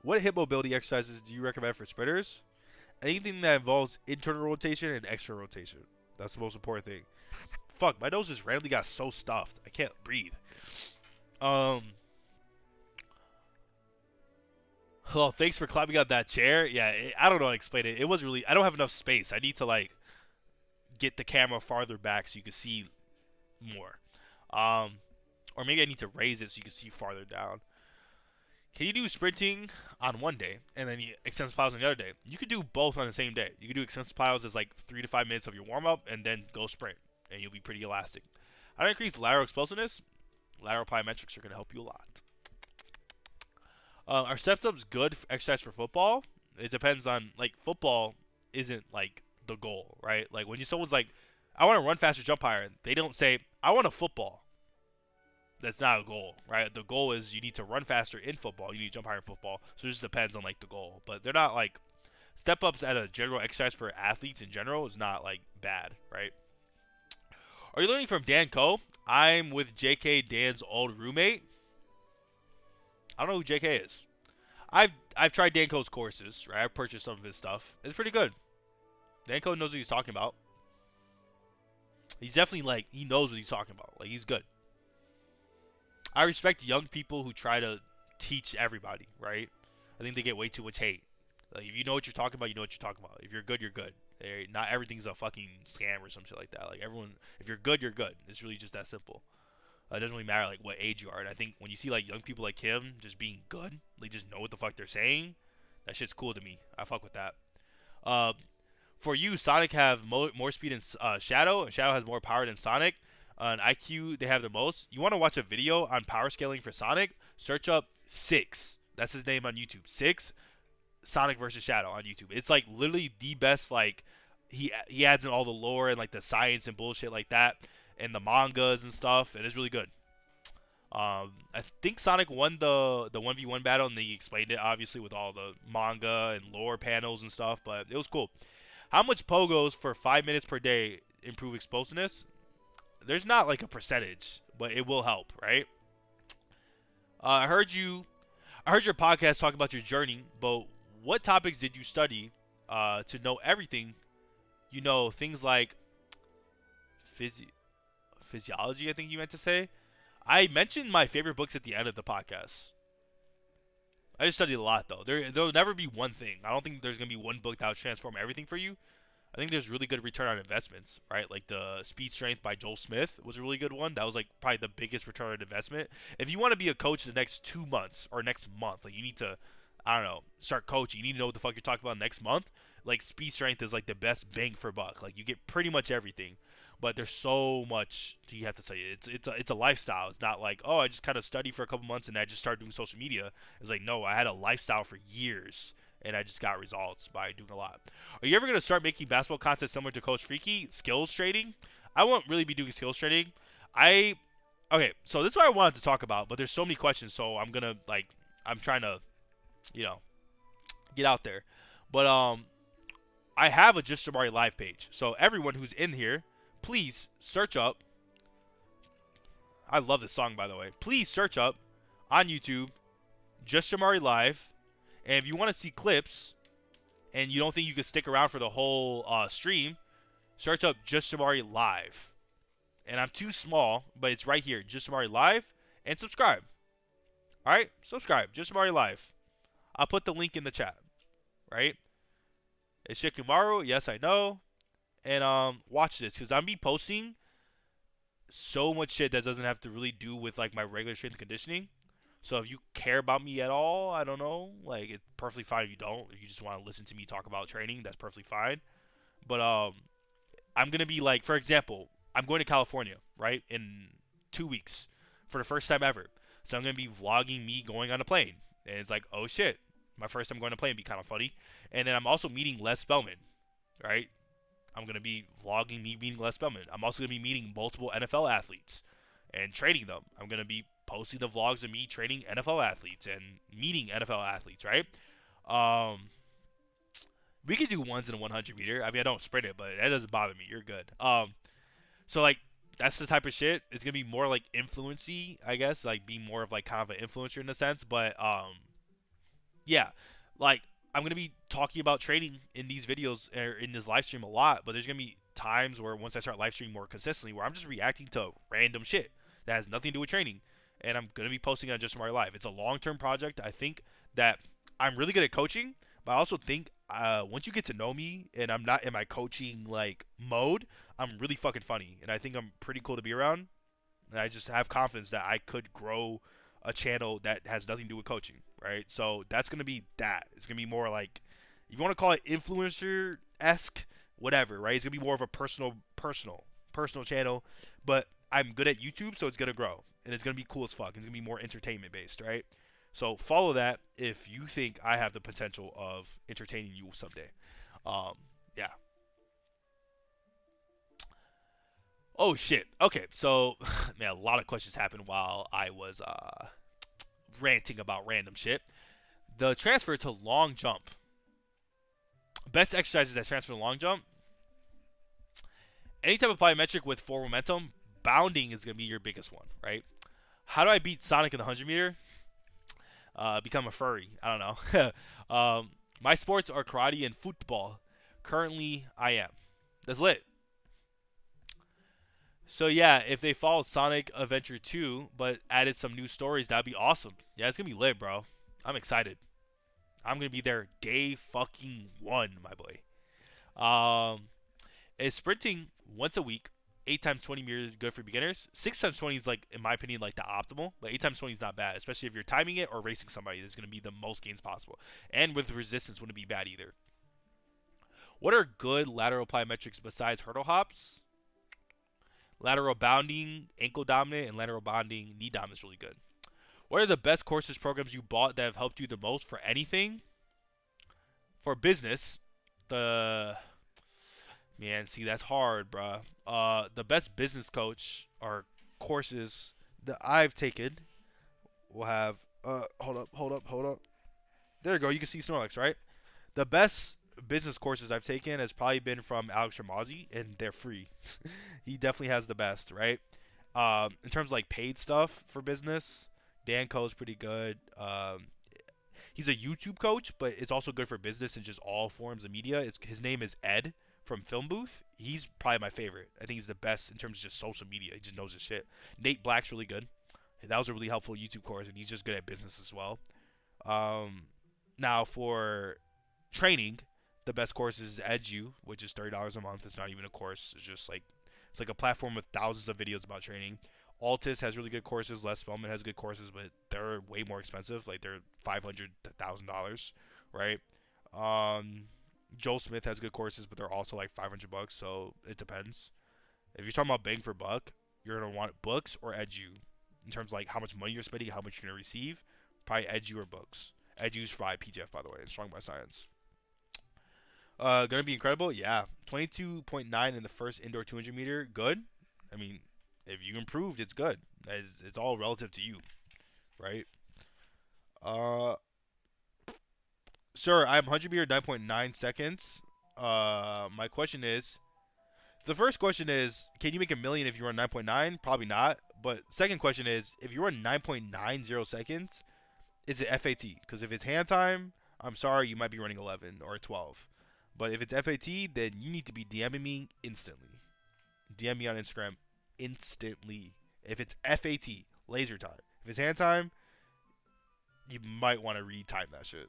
What hip mobility exercises do you recommend for sprinters? Anything that involves internal rotation and external rotation. That's the most important thing. Fuck, my nose just randomly got so stuffed. I can't breathe. Um. Oh, thanks for climbing out that chair. Yeah, I don't know how to explain it. It was really. I don't have enough space. I need to like get the camera farther back so you can see more. Um, or maybe I need to raise it so you can see farther down. Can you do sprinting on one day and then extensive plyos on the other day? You could do both on the same day. You could do extensive plyos as like 3 to 5 minutes of your warm up and then go sprint, and you'll be pretty elastic. How to increase lateral explosiveness? Lateral plyometrics are going to help you a lot. Are steps ups good exercise for football? It depends on like football isn't like the goal, right? Like when someone's like, I want to run faster, jump higher. They don't say I want a football. That's not a goal, right? The goal is you need to run faster in football. You need to jump higher in football. So it just depends on like the goal. But they're not like step ups at a general exercise for athletes in general is not like bad, right? Are you learning from Dan Coe? I'm with JK, Dan's old roommate. I don't know who JK is. I've tried Dan Coe's courses, right? I've purchased some of his stuff. It's pretty good. Dan Coe knows what he's talking about. He's definitely like he knows what he's talking about. Like he's good. I respect young people who try to teach everybody, right? I think they get way too much hate. Like, if you know what you're talking about, you know what you're talking about. If you're good, you're good. Not everything's a fucking scam or some shit like that. Like, everyone, if you're good, you're good. It's really just that simple. It doesn't really matter, like, what age you are. And I think when you see, like, young people like him just being good, they just know what the fuck they're saying, that shit's cool to me. I fuck with that. For you, Sonic have more speed than Shadow, and Shadow has more power than Sonic. On IQ, they have the most. You want to watch a video on power scaling for Sonic? Search up Six. That's his name on YouTube. Six, Sonic versus Shadow on YouTube. It's like literally the best. Like he adds in all the lore and like the science and bullshit like that, and the mangas and stuff, and it's really good. I think Sonic won the 1v1 battle, and they explained it obviously with all the manga and lore panels and stuff, but it was cool. How much pogos for 5 minutes per day improve explosiveness? There's not like a percentage, but it will help, right? I heard your podcast talk about your journey, but what topics did you study to know everything? You know, things like physiology, I think you meant to say. I mentioned my favorite books at the end of the podcast. I just studied a lot, though. There'll never be one thing. I don't think there's going to be one book that will transform everything for you. I think there's really good return on investments, right? Like the Speed Strength by Joel Smith was a really good one. That was like probably the biggest return on investment. If you want to be a coach the next 2 months or next month, like you need to, I don't know, start coaching. You need to know what the fuck you're talking about next month. Like Speed Strength is like the best bang for buck. Like you get pretty much everything, but there's so much you have to say. It's a lifestyle. It's not like, oh, I just kind of study for a couple months and I just started doing social media. It's like, no, I had a lifestyle for years. And I just got results by doing a lot. Are you ever going to start making basketball content similar to Coach Freaky? Skills trading? I won't really be doing skills trading. Okay, so this is what I wanted to talk about, but there's so many questions, so I'm trying to You know, get out there. But I have a Just Jamari live page. So everyone who's in here, please search up. I love this song, by the way. Please search up on YouTube Just Jamari live. And if you want to see clips and you don't think you can stick around for the whole stream, search up Just Jamari live. And I'm too small, but it's right here, Just Jamari live, and subscribe. All right, subscribe, Just Jamari live. I'll put the link in the chat. Right? It's Shikamaru. Yes, I know. And watch this, because I'm be posting so much shit that doesn't have to really do with like my regular strength and conditioning. So if you care about me at all, I don't know. Like, it's perfectly fine if you don't. If you just want to listen to me talk about training, that's perfectly fine. But I'm gonna be like, for example, I'm going to California, right, in 2 weeks for the first time ever. So I'm gonna be vlogging me going on a plane, and it's like, oh shit, my first time going on a plane would be kind of funny. And then I'm also meeting Les Spellman, right? I'm gonna be vlogging me meeting Les Spellman. I'm also gonna be meeting multiple NFL athletes and training them. I'm gonna be posting the vlogs of me training NFL athletes and meeting NFL athletes, right? Um, we could do ones in a 100 meter. I mean, I don't sprint it, but that doesn't bother me. You're good. So like that's the type of shit. It's gonna be more like influency, I guess, like be more of like kind of an influencer in a sense. But yeah, like I'm gonna be talking about training in these videos or in this live stream a lot. But there's gonna be times where once I start live streaming more consistently, where I'm just reacting to random shit that has nothing to do with training, and I'm gonna be posting on Just Jamari Live. It's a long-term project. I think that I'm really good at coaching, but I also think once you get to know me and I'm not in my coaching like mode, I'm really fucking funny, and I think I'm pretty cool to be around. And I just have confidence that I could grow a channel that has nothing to do with coaching, right? So that's gonna be that. It's gonna be more like, if you want to call it influencer esque, whatever, right? It's gonna be more of a personal channel, but I'm good at YouTube, so it's gonna grow and it's gonna be cool as fuck. It's gonna be more entertainment based, right? So follow that if you think I have the potential of entertaining you someday. Um, yeah. Oh shit. Okay, so man, a lot of questions happened while I was ranting about random shit. The transfer to long jump. Best exercises that transfer to long jump. Any type of plyometric with forward momentum, bounding is gonna be your biggest one, right? How do I beat Sonic in the 100 meter? Become a furry. I don't know. My sports are karate and football. Currently, I am. That's lit. So yeah, if they followed Sonic Adventure 2 but added some new stories, that'd be awesome. Yeah, it's gonna be lit, bro. I'm excited. I'm gonna be there day fucking one, my boy. Um, is sprinting once a week, 8 times 20 meters good for beginners. 6 times 20 is like, in my opinion, like the optimal. But 8 times 20 is not bad, especially if you're timing it or racing somebody. There's gonna be the most gains possible, and with resistance wouldn't be bad either. What are good lateral plyometrics besides hurdle hops? Lateral bounding, ankle dominant, and lateral bounding, knee dominant is really good. What are the best courses programs you bought that have helped you the most for anything? For business, the man, see that's hard, bruh. The best business coach or courses that I've taken will have. Hold up. There you go. You can see Snorlax, right? The best business courses I've taken has probably been from Alex Ramosi, and they're free. He definitely has the best, right? In terms of like paid stuff for business, Dan Co's pretty good. He's a YouTube coach, but it's also good for business and just all forms of media. His name is Ed from Film Booth. He's probably my favorite. I think he's the best in terms of just social media. He just knows his shit. Nate Black's really good. That was a really helpful YouTube course, and he's just good at business as well. Um, Now for training, the best course is Edu, which is $30 a month. It's not even a course. It's just like it's like a platform with thousands of videos about training. Altus has really good courses. Les Spellman has good courses, but they're way more expensive. Like they're $500,000, right? Um, Joel Smith has good courses, but they're also like $500. So it depends. If you're talking about bang for buck, you're gonna want books or Edu. In terms of like how much money you're spending, how much you're gonna receive, probably Edu or books. Edu's by PGF, by the way. It's strong by science. Gonna be incredible. Yeah, 22.9 in the first indoor 200 meter. Good. I mean, if you improved, it's good. It's all relative to you, right? Uh, Sir, I'm 100 meter 9.9 seconds. My question is, the first question is, can you make a million if you run 9.9? Probably not. But second question is, if you run 9.90 seconds, is it FAT? Because if it's hand time, I'm sorry, you might be running 11 or 12. But if it's FAT, then you need to be DMing me instantly. DM me on Instagram instantly. If it's FAT, laser time. If it's hand time, you might want to retime that shit.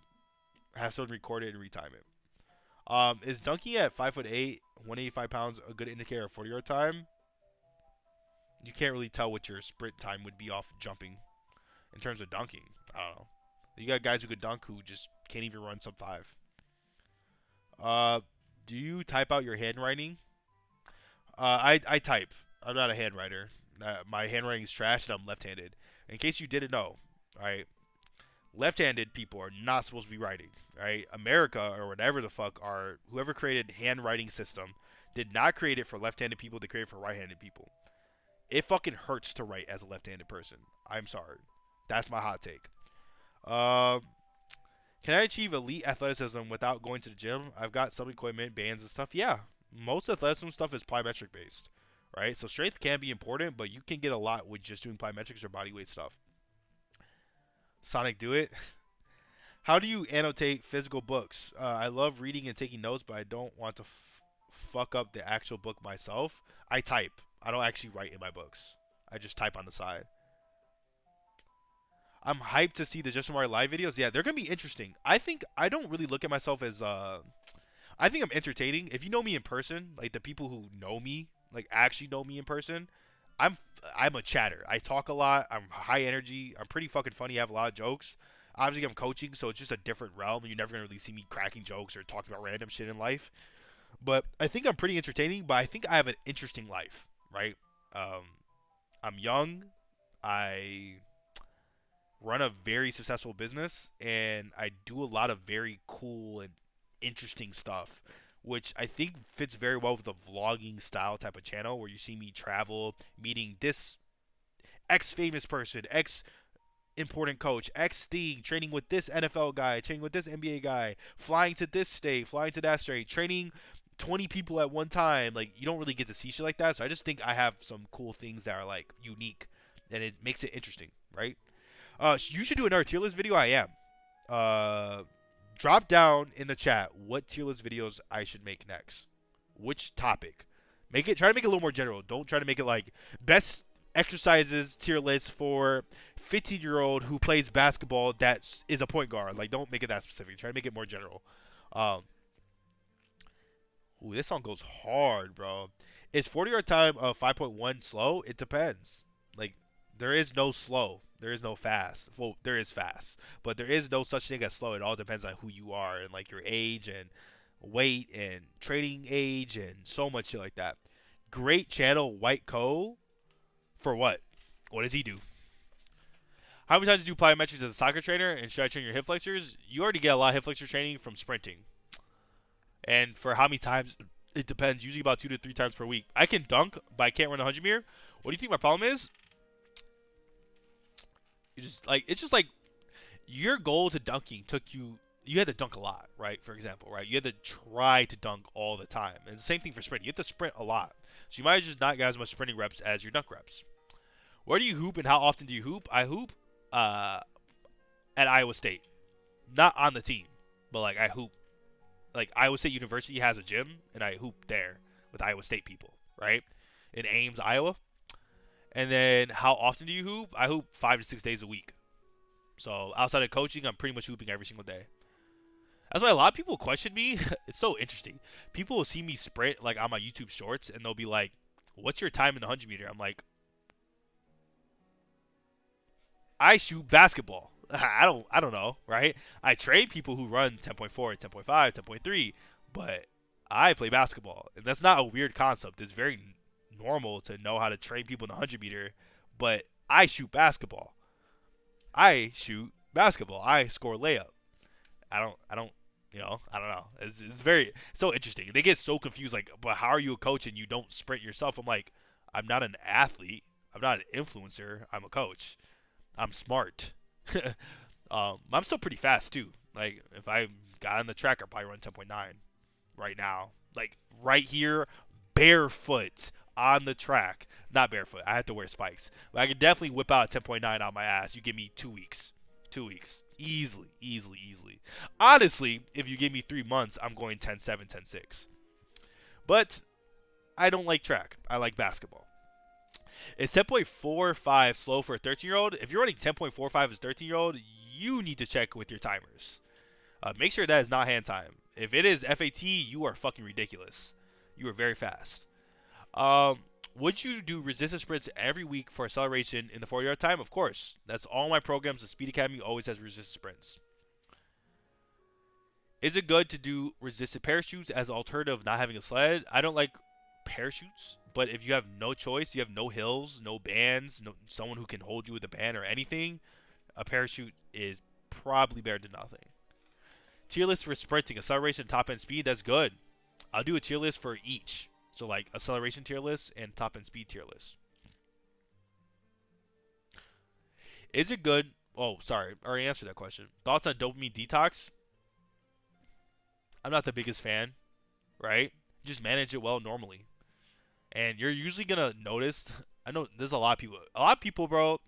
Have someone record it and retime it. Is dunking at 5'8", 185 pounds a good indicator of 40-yard time? You can't really tell what your sprint time would be off jumping in terms of dunking. I don't know. You got guys who could dunk who just can't even run sub 5. Do you type out your handwriting? I type. I'm not a handwriter. My handwriting is trash and I'm left-handed. In case you didn't know, alright, left-handed people are not supposed to be writing, right? America or whatever the fuck are whoever created handwriting system did not create it for left-handed people. They created it for right-handed people. It fucking hurts to write as a left-handed person. I'm sorry. That's my hot take. Can I achieve elite athleticism without going to the gym? I've got some equipment, bands and stuff. Yeah, most athleticism stuff is plyometric based, right? So strength can be important, but you can get a lot with just doing plyometrics or body weight stuff. Sonic, do it. How do you annotate physical books? I love reading and taking notes, but I don't want to fuck up the actual book myself. I type. I don't actually write in my books. I just type on the side. I'm hyped to see the Justin Mario live videos. Yeah, they're gonna be interesting. I don't really look at myself as I think I'm entertaining. If you know me in person, like the people who know me, like actually know me in person, I'm I'm a chatter. I talk a lot. I'm high energy. I'm pretty fucking funny. I have a lot of jokes. Obviously, I'm coaching, so it's just a different realm. You're never gonna really see me cracking jokes or talking about random shit in life. But I think I'm pretty entertaining. But I think I have an interesting life, right? Um, I'm young. I run a very successful business, and I do a lot of very cool and interesting stuff, which I think fits very well with the vlogging style type of channel where you see me travel, meeting this X famous person, X important coach, X thing, training with this NFL guy, training with this NBA guy, flying to this state, flying to that state, training 20 people at one time. Like, you don't really get to see shit like that. So I just think I have some cool things that are like unique and it makes it interesting, right? You should do another tier list video. I am. Drop down in the chat what tier list videos I should make next. Which topic? Try to make it a little more general. Don't try to make it like best exercises tier list for 15-year-old who plays basketball that is a point guard. Like, don't make it that specific. Try to make it more general. Ooh, this song goes hard, bro. Is 40-yard time of 5.1 slow? It depends. Like, there is no slow. There is no fast. Well, there is fast, but there is no such thing as slow. It all depends on who you are and like your age and weight and training age and so much shit like that. Great channel, White Co. For what? What does he do? How many times do you do plyometrics as a soccer trainer, and should I train your hip flexors? You already get a lot of hip flexor training from sprinting. And for how many times, it depends. Usually about 2 to 3 times per week. I can dunk, but I can't run a 100 meter. What do you think my problem is? It's just like your goal to dunking took you had to dunk a lot, right? For example, right? You had to try to dunk all the time. And the same thing for sprinting. You have to sprint a lot. So you might just not get as much sprinting reps as your dunk reps. Where do you hoop and how often do you hoop? I hoop at Iowa State. Not on the team, but like I hoop. Like Iowa State University has a gym and I hoop there with Iowa State people, right? In Ames, Iowa. And then how often do you hoop? I hoop 5 to 6 days a week. So outside of coaching, I'm pretty much hooping every single day. That's why a lot of people question me. It's so interesting. People will see me sprint like on my YouTube shorts and they'll be like, what's your time in the 100 meter? I'm like, I shoot basketball. I don't know, right? I train people who run 10.4, 10.5, 10.3, but I play basketball. And that's not a weird concept. It's very normal to know how to train people in the 100 meter, but I shoot basketball. I shoot basketball. I score layup. I don't know. It's very so interesting. They get so confused like, but how are you a coach and you don't sprint yourself? I'm like, I'm not an athlete. I'm not an influencer. I'm a coach. I'm smart. I'm still pretty fast too. Like if I got on the track, I'd probably run 10.9 right now. Like right here, barefoot on the track. Not barefoot. I have to wear spikes. But I could definitely whip out a 10.9 on my ass. You give me 2 weeks. 2 weeks. Easily, easily, easily. Honestly, if you give me 3 months, I'm going 10.7, 10.6. But I don't like track. I like basketball. Is 10.45 slow for a 13-year-old? If you're running 10.45 as a 13-year-old, you need to check with your timers. Make sure that is not hand time. If it is FAT, you are fucking ridiculous. You are very fast. Would you do resistance sprints every week for acceleration in the 4-yard time? Of course. That's all my programs. The Speed Academy always has resistance sprints. Is it good to do resistant parachutes as an alternative of not having a sled? I don't like parachutes, but if you have no choice, you have no hills, no bands, no someone who can hold you with a band or anything, a parachute is probably better than nothing. Tier list for sprinting, acceleration, top end speed. That's good. I'll do a tier list for each. So like acceleration tier list and top end speed tier list. Is it good? Oh, sorry, I already answered that question. Thoughts on dopamine detox? I'm not the biggest fan, right? Just manage it well normally. And you're usually gonna notice. I know there's a lot of people. A lot of people, bro,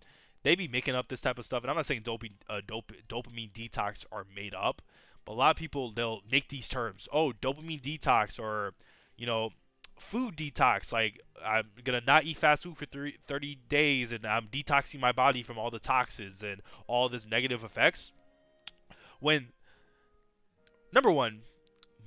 they be making up this type of stuff. And I'm not saying dopamine detox are made up, but a lot of people they'll make these terms. Oh, dopamine detox, or you know, food detox. Like I'm gonna not eat fast food for 30 days, and I'm detoxing my body from all the toxins and all this negative effects. When number one,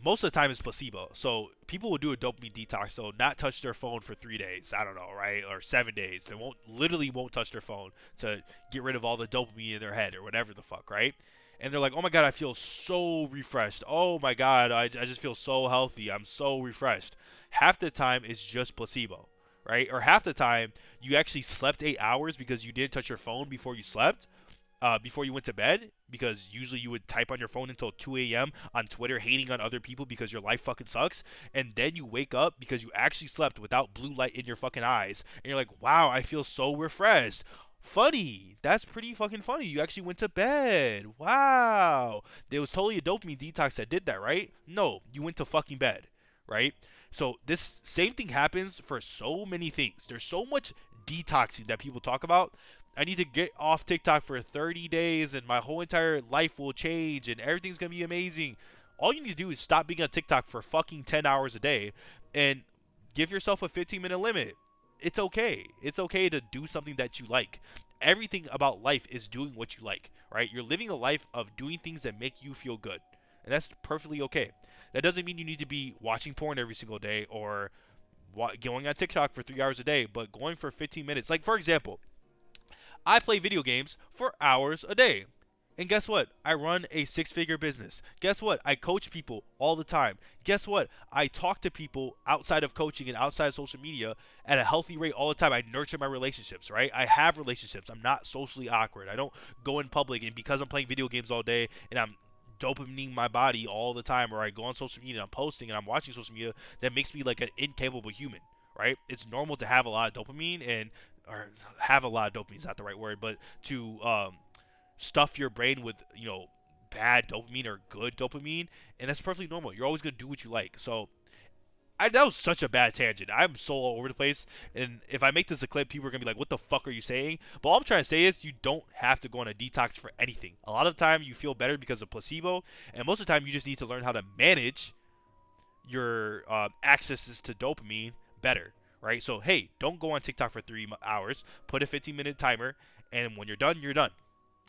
most of the time it's placebo. So people will do a dopamine detox, so not touch their phone for 3 days. I don't know, right? Or 7 days. They won't touch their phone to get rid of all the dopamine in their head or whatever the fuck, right? And they're like, oh my god, I feel so refreshed. Oh my god, I just feel so healthy. I'm so refreshed. Half the time it's just placebo, right? Or half the time you actually slept 8 hours because you didn't touch your phone before you slept. Before you went to bed, because usually you would type on your phone until 2 a.m. on Twitter hating on other people because your life fucking sucks, and then you wake up because you actually slept without blue light in your fucking eyes, and you're like, wow, I feel so refreshed. Funny. That's pretty fucking funny. You actually went to bed. Wow. There was totally a dopamine detox that did that, right? No, you went to fucking bed, right? So this same thing happens for so many things. There's so much detoxing that people talk about. I need to get off TikTok for 30 days and my whole entire life will change and everything's going to be amazing. All you need to do is stop being on TikTok for fucking 10 hours a day and give yourself a 15-minute limit. It's okay. It's okay to do something that you like. Everything about life is doing what you like, right? You're living a life of doing things that make you feel good. And that's perfectly okay. That doesn't mean you need to be watching porn every single day or going on TikTok for 3 hours a day, but going for 15 minutes. Like, for example, I play video games for hours a day. And guess what? I run a 6-figure business. Guess what? I coach people all the time. Guess what? I talk to people outside of coaching and outside of social media at a healthy rate all the time. I nurture my relationships, right? I have relationships. I'm not socially awkward. I don't go in public and because I'm playing video games all day and I'm dopamining my body all the time, or I go on social media and I'm posting and I'm watching social media, that makes me like an incapable human, right? It's normal to have a lot of dopamine or have a lot of dopamine is not the right word, but to stuff your brain with, bad dopamine or good dopamine, and that's perfectly normal. You're always going to do what you like. So that was such a bad tangent. I'm so all over the place, and if I make this a clip, people are going to be like, what the fuck are you saying? But all I'm trying to say is you don't have to go on a detox for anything. A lot of the time you feel better because of placebo, and most of the time you just need to learn how to manage your accesses to dopamine better. Right? So, hey, don't go on TikTok for 3 hours. Put a 15-minute timer, and when you're done, you're done.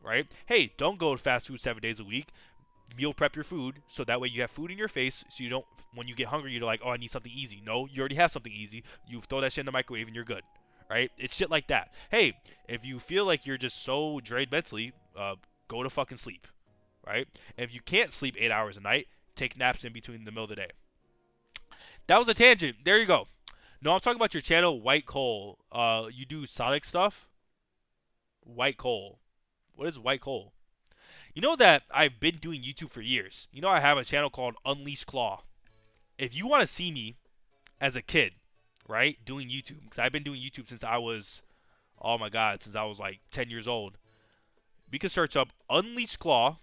Right? Hey, don't go to fast food 7 days a week. Meal prep your food so that way you have food in your face so you don't, when you get hungry, you're like, oh, I need something easy. No, you already have something easy. You throw that shit in the microwave and you're good. Right? It's shit like that. Hey, if you feel like you're just so drained mentally, go to fucking sleep. Right? And if you can't sleep 8 hours a night, take naps in between the middle of the day. That was a tangent. There you go. No, I'm talking about your channel, White Coal. You do Sonic stuff? White Coal. What is White Coal? You know that I've been doing YouTube for years. You know I have a channel called Unleashed Claw. If you want to see me as a kid, right, doing YouTube, because I've been doing YouTube since I was, oh my god, since I was like 10 years old. You can search up Unleashed Claw.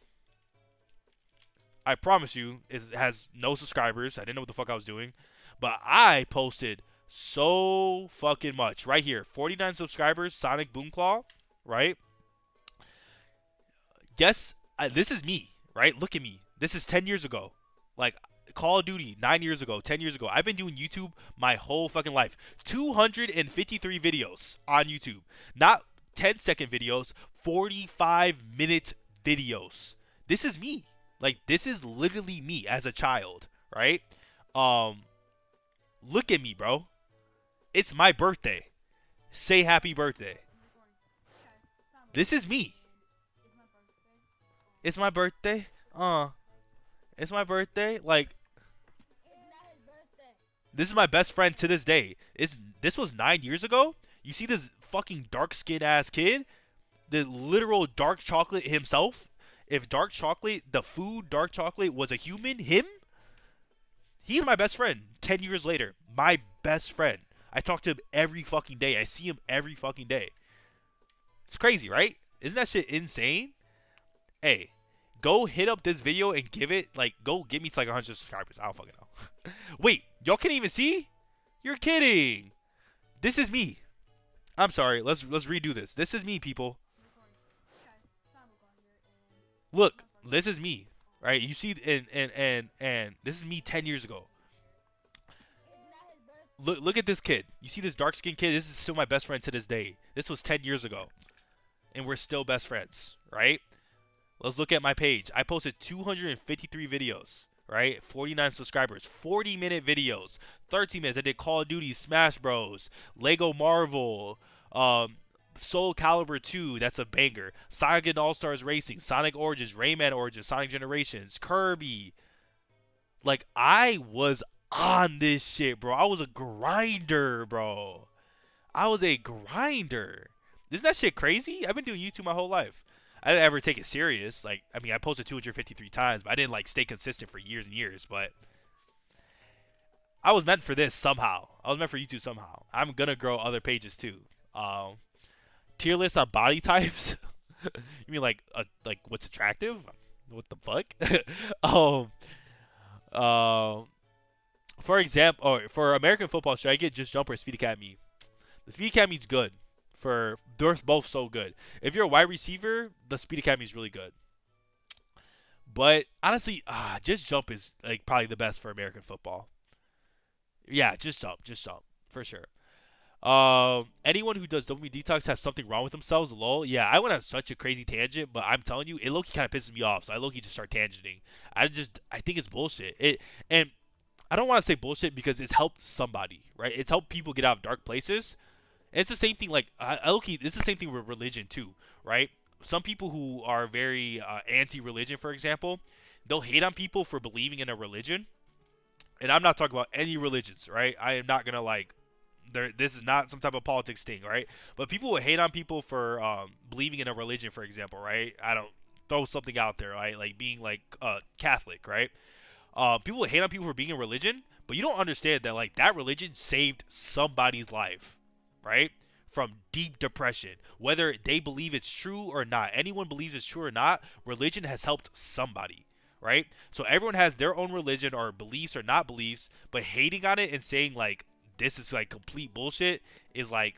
I promise you, it has no subscribers. I didn't know what the fuck I was doing, but I posted so fucking much. Right here, 49 subscribers, Sonic Boomclaw, right? Guess this is me, right? Look at me. This is 10 years ago. Like Call of Duty 9 years ago, 10 years ago. I've been doing YouTube my whole fucking life. 253 videos on YouTube. Not 10-second videos, 45-minute videos. This is me. Like this is literally me as a child, right? Um Look at me, bro. It's my birthday. Say happy birthday. This is me. It's my birthday. It's my birthday. Like this is my best friend to this day. This was 9 years ago. You see this fucking dark skinned ass kid, the literal dark chocolate himself. If dark chocolate, the food dark chocolate was a human, him, he's my best friend. 10 years later, my best friend. I talk to him every fucking day. I see him every fucking day. It's crazy, right? Isn't that shit insane? Hey, go hit up this video and give it like go get me to like 100 subscribers. I don't fucking know. Wait, y'all can't even see? You're kidding. This is me. I'm sorry. Let's redo this. This is me, people. Look, this is me. Right? You see and this is me 10 years ago. Look at this kid. You see this dark skinned kid? This is still my best friend to this day. This was 10 years ago. And we're still best friends, right? Let's look at my page. I posted 253 videos, right? 49 subscribers, 40-minute videos, 13 minutes. I did Call of Duty, Smash Bros, Lego Marvel, Soul Calibur 2, that's a banger. Sonic and All-Stars Racing, Sonic Origins, Rayman Origins, Sonic Generations, Kirby. Like, I was on this shit, bro. I was a grinder, bro. I was a grinder. Isn't that shit crazy? I've been doing YouTube my whole life. I didn't ever take it serious. Like, I mean, I posted 253 times, but I didn't like stay consistent for years and years. But I was meant for this somehow. I was meant for YouTube somehow. I'm gonna grow other pages too. Tier list on body types. You mean like what's attractive? What the fuck? For example, or for American football, should I get Just Jump or Speed Academy? The Speed Academy's good. They're both so good. If you're a wide receiver, the Speed Academy is really good. But honestly, Just Jump is like probably the best for American football. Yeah, Just Jump for sure. Anyone who does dopamine detox have something wrong with themselves. Lol. Yeah, I went on such a crazy tangent, but I'm telling you, it low-key kind of pisses me off. So I low-key just start tangenting. I think it's bullshit. And I don't want to say bullshit because it's helped somebody, right? It's helped people get out of dark places. And it's the same thing, like, it's the same thing with religion, too, right? Some people who are very anti-religion, for example, they'll hate on people for believing in a religion. And I'm not talking about any religions, right? I am not going to, like, this is not some type of politics thing, right? But people will hate on people for believing in a religion, for example, right? I don't throw something out there, right? Like being, like, Catholic, right? People will hate on people for being in religion, but you don't understand that, like, that religion saved somebody's life. Right? From deep depression. Whether they believe it's true or not. Anyone believes it's true or not, religion has helped somebody. Right? So everyone has their own religion or beliefs or not beliefs, but hating on it and saying like this is like complete bullshit is like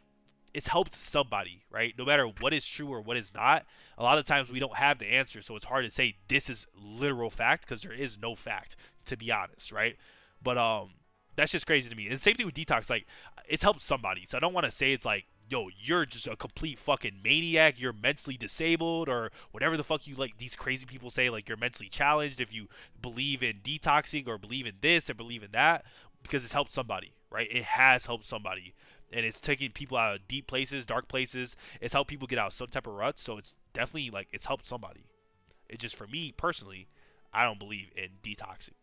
it's helped somebody, right? No matter what is true or what is not. A lot of times we don't have the answer, so it's hard to say this is literal fact because there is no fact, to be honest, right? But that's just crazy to me. And same thing with detox. Like, it's helped somebody. So I don't want to say it's like, yo, you're just a complete fucking maniac. You're mentally disabled or whatever the fuck you like. These crazy people say like you're mentally challenged if you believe in detoxing or believe in this or believe in that because it's helped somebody, right? It has helped somebody. And it's taking people out of deep places, dark places. It's helped people get out of some type of ruts. So it's definitely like it's helped somebody. It just, for me personally, I don't believe in detoxing.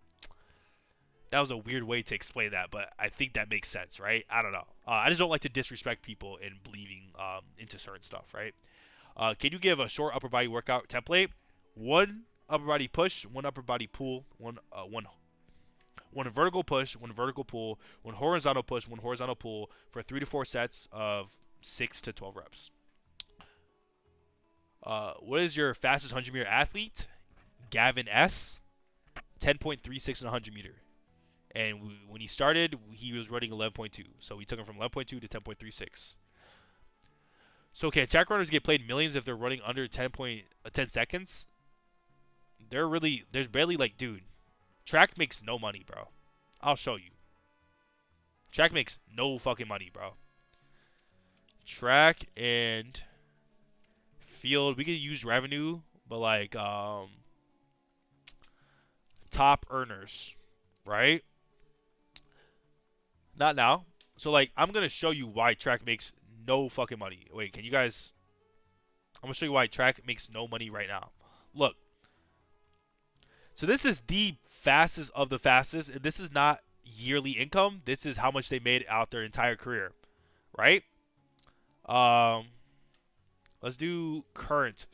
That was a weird way to explain that, but I think that makes sense, right? I don't know. I just don't like to disrespect people in believing into certain stuff, right? Can you give a short upper body workout template? One upper body push, one upper body pull, one vertical push, one vertical pull, one horizontal push, one horizontal pull for 3 to 4 sets of 6 to 12 reps. What is your fastest 100-meter athlete? Gavin S. 10.36 in 100 meter. And when he started, he was running 11.2. So we took him from 11.2 to 10.36. So can track runners get played millions if they're running under 10 seconds? There's barely like, dude, track makes no money, bro. I'll show you. Track makes no fucking money, bro. Track and field, we could use revenue, but like top earners, right? Not now. So like I'm gonna show you why track makes no fucking money. Wait, can you guys? I'm gonna show you why track makes no money right now. Look. So this is the fastest of the fastest, and this is not yearly income. This is how much they made out their entire career, right? Um, let's do current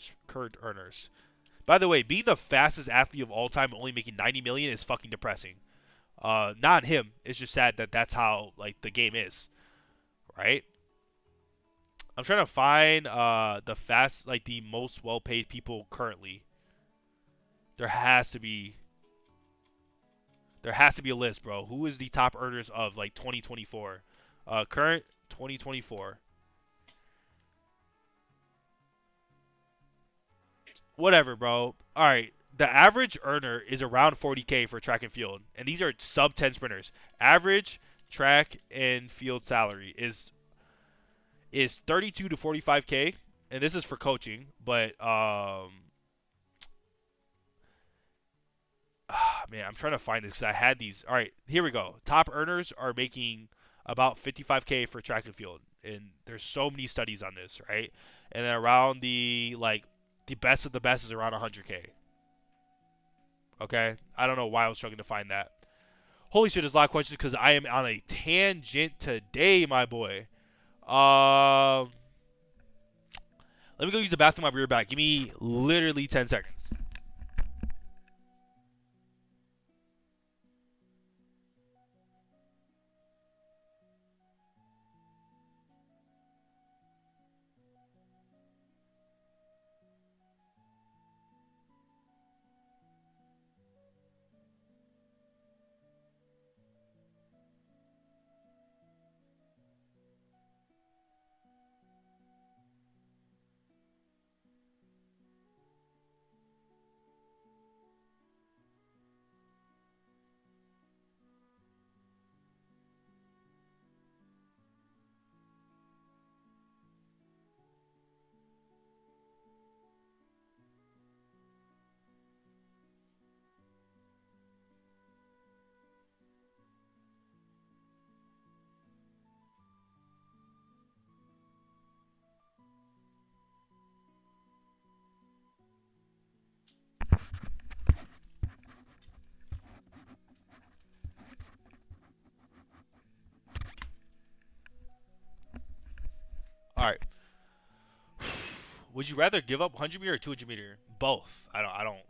earners. By the way, being the fastest athlete of all time and only making 90 million is fucking depressing. Not him. It's just sad that that's how like the game is, right? I'm trying to find the most well-paid people currently. There has to be a list, bro. Who is the top earners of like 2024? Current 2024. Whatever, bro. All right. The average earner is around 40K for track and field, and these are sub 10 sprinters. Average track and field salary is 32 to 45K, and this is for coaching. But man, I'm trying to find this because I had these. All right, here we go. Top earners are making about 55K for track and field, and there's so many studies on this, right? And then around the best of the best is around 100K. Okay, I don't know why I was struggling to find that. Holy shit, there's a lot of questions because I am on a tangent today, my boy. Let me go use the bathroom. I'll be right back. Give me literally 10 seconds. All right. Would you rather give up 100 meter or 200 meter? Both. I don't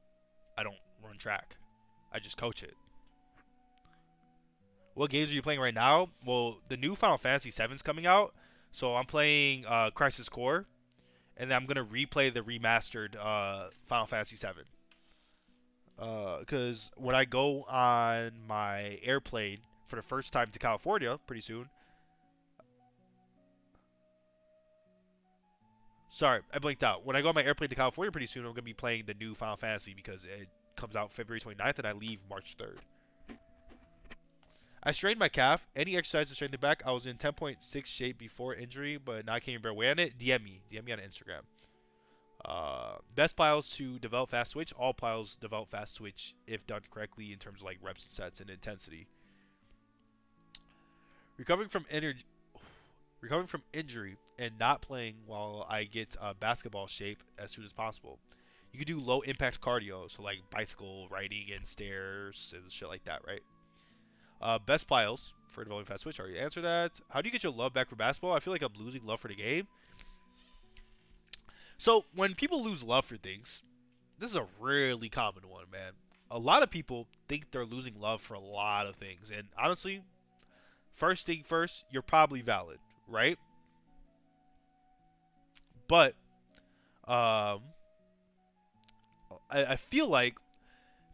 run track. I just coach it. What games are you playing right now? Well, the new Final Fantasy VII is coming out, so I'm playing Crisis Core, and then I'm gonna replay the remastered Final Fantasy VII. Because when I go on my airplane for the first time to California pretty soon. Sorry, I blinked out. When I go on my airplane to California pretty soon, I'm gonna be playing the new Final Fantasy because it comes out February 29th, and I leave March 3rd. I strained my calf. Any exercise to straighten it back? I was in 10.6 shape before injury, but now I can't even bear weight on it. DM me. DM me on Instagram. Best plyos to develop fast switch. All plyos develop fast switch if done correctly in terms of like reps, sets, and intensity. Recovering from injury and not playing while I get basketball shape as soon as possible. You could do low impact cardio, so like bicycle riding and stairs and shit like that, right? Best plyos for developing fast switch. I already answered that. How do you get your love back for basketball? I feel like I'm losing love for the game. So when people lose love for things, this is a really common one, man. A lot of people think they're losing love for a lot of things, and honestly, first thing first, you're probably valid, right? But I feel like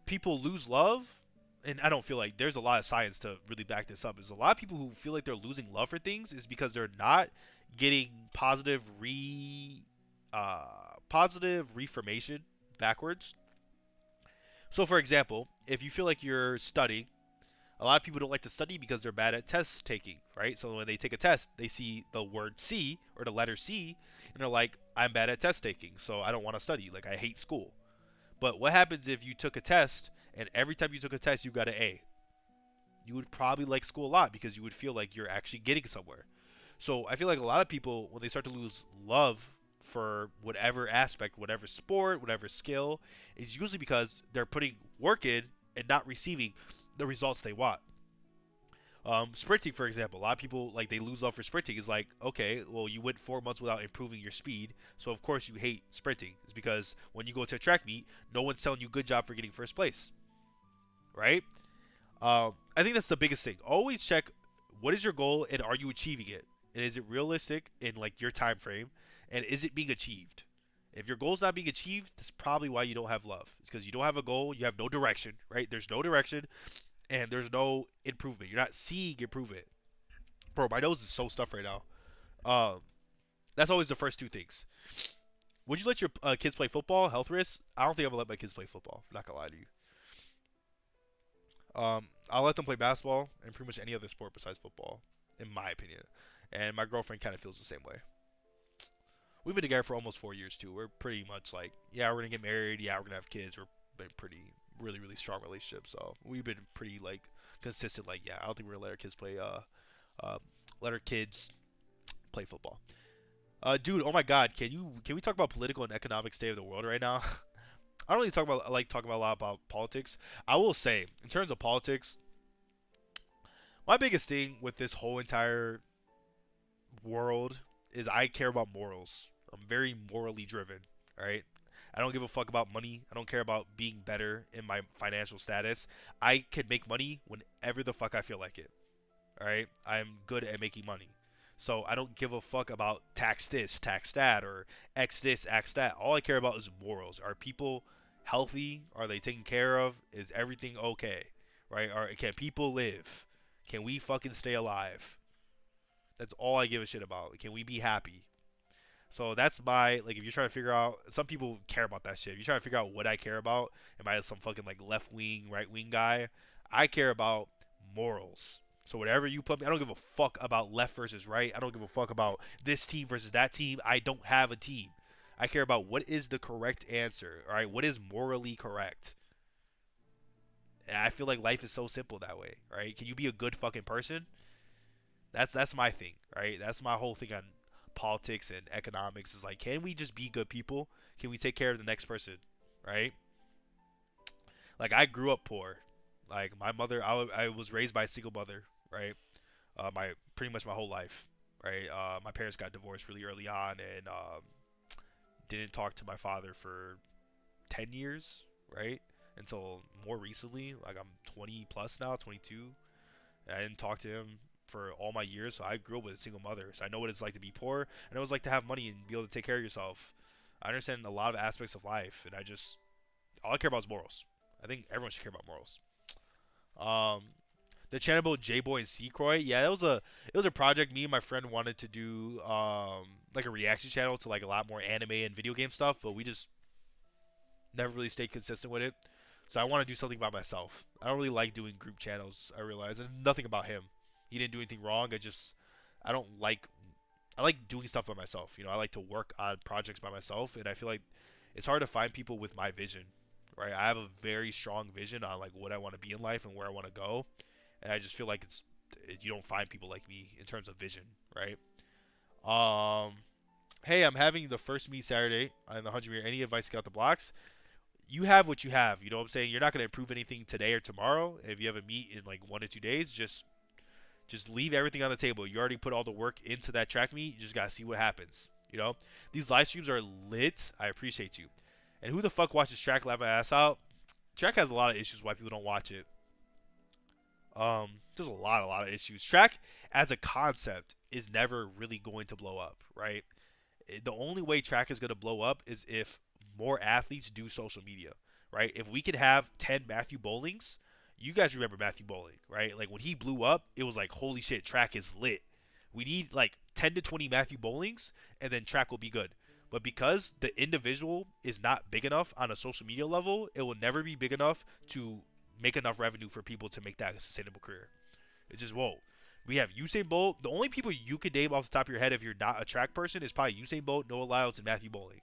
people lose love, and I don't feel like there's a lot of science to really back this up. There's a lot of people who feel like they're losing love for things is because they're not getting positive reformation backwards. So, for example, if you feel like you're studying, a lot of people don't like to study because they're bad at test taking, right? So when they take a test, they see the word C or the letter C, and they're like, I'm bad at test taking, so I don't want to study. Like, I hate school. But what happens if you took a test and every time you took a test you got an A? You would probably like school a lot because you would feel like you're actually getting somewhere. So I feel like a lot of people, when they start to lose love for whatever aspect, whatever sport, whatever skill, is usually because they're putting work in and not receiving the results they want. Sprinting, for example, a lot of people like they lose love for sprinting. Is like, okay, well, you went 4 months without improving your speed, so of course you hate sprinting. It's because when you go to a track meet, no one's telling you good job for getting first place, right? I think that's the biggest thing. Always check what is your goal and are you achieving it, and is it realistic in like your time frame, and is it being achieved? If your goal's not being achieved, that's probably why you don't have love. It's because you don't have a goal, you have no direction, right? There's no direction, and there's no improvement. You're not seeing improvement. Bro, my nose is so stuffed right now. Um, that's always the first two things. Would you let your kids play football? Health risks? I don't think I'm gonna let my kids play football. I'm not gonna lie to you. I'll let them play basketball and pretty much any other sport besides football, in my opinion. And my girlfriend kind of feels the same way. We've been together for almost 4 years too. We're pretty much like, yeah, we're gonna get married. Yeah, we're gonna have kids. We're been pretty, really, really strong relationship. So we've been pretty like consistent. Like, yeah, I don't think we're gonna let our kids play. Uh, let our kids play football. Dude, oh my God, can we talk about political and economic state of the world right now? I don't really talk about I like talking about a lot about politics. I will say, in terms of politics, my biggest thing with this whole entire world is I care about morals. I'm very morally driven. All right. I don't give a fuck about money. I don't care about being better in my financial status. I can make money whenever the fuck I feel like it. All right. I'm good at making money. So I don't give a fuck about tax this, tax that, or X this, X that. All I care about is morals. Are people healthy? Are they taken care of? Is everything okay? Right? Can people live? Can we fucking stay alive? That's all I give a shit about. Can we be happy? So that's my like. If you're trying to figure out, some people care about that shit. If you're trying to figure out what I care about, am I some fucking like left wing, right wing guy? I care about morals. So whatever you put me, I don't give a fuck about left versus right. I don't give a fuck about this team versus that team. I don't have a team. I care about what is the correct answer. All right, what is morally correct? And I feel like life is so simple that way, right? Can you be a good fucking person? That's my thing, right? That's my whole thing on politics and economics is like, can we just be good people? Can we take care of the next person, right? Like I grew up poor. Like my mother, I was raised by a single mother, right? My pretty much my whole life, right? My parents got divorced really early on, and didn't talk to my father for 10 years, right? Until more recently, like I'm 20 plus now, 22. And I didn't talk to him for all my years, so I grew up with a single mother. So I know what it's like to be poor, and I know what it's like to have money and be able to take care of yourself. I understand a lot of aspects of life, and I just all I care about is morals. I think everyone should care about morals. Um, the channel about J Boy and Seacroy, yeah, it was a project me and my friend wanted to do, like a reaction channel to like a lot more anime and video game stuff, but we just never really stayed consistent with it. So I want to do something by myself. I don't really like doing group channels. I realize there's nothing about him. He didn't do anything wrong. I don't like I like doing stuff by myself. You know, I like to work on projects by myself, and I feel like it's hard to find people with my vision. Right? I have a very strong vision on like what I want to be in life and where I want to go, and I just feel like you don't find people like me in terms of vision, right? Um, hey, I'm having the first meet Saturday on the 100 meter. Any advice to get out the blocks? You have what you have. You know what I'm saying? You're not going to improve anything today or tomorrow. If you have a meet in like 1 or 2 days, just leave everything on the table. You already put all the work into that track meet. You just got to see what happens. You know, these live streams are lit. I appreciate you. And who the fuck watches track laugh my ass out? Track has a lot of issues why people don't watch it. There's a lot of issues. Track as a concept is never really going to blow up, right? The only way track is going to blow up is if more athletes do social media, right? If we could have 10 Matthew Bowlings, you guys remember Matthew Bowling, right? Like when he blew up, it was like, holy shit, track is lit. We need like 10 to 20 Matthew Bowlings, and then track will be good. But because the individual is not big enough on a social media level, it will never be big enough to make enough revenue for people to make that a sustainable career. It's just, whoa. We have Usain Bolt. The only people you could name off the top of your head if you're not a track person is probably Usain Bolt, Noah Lyles, and Matthew Bowling.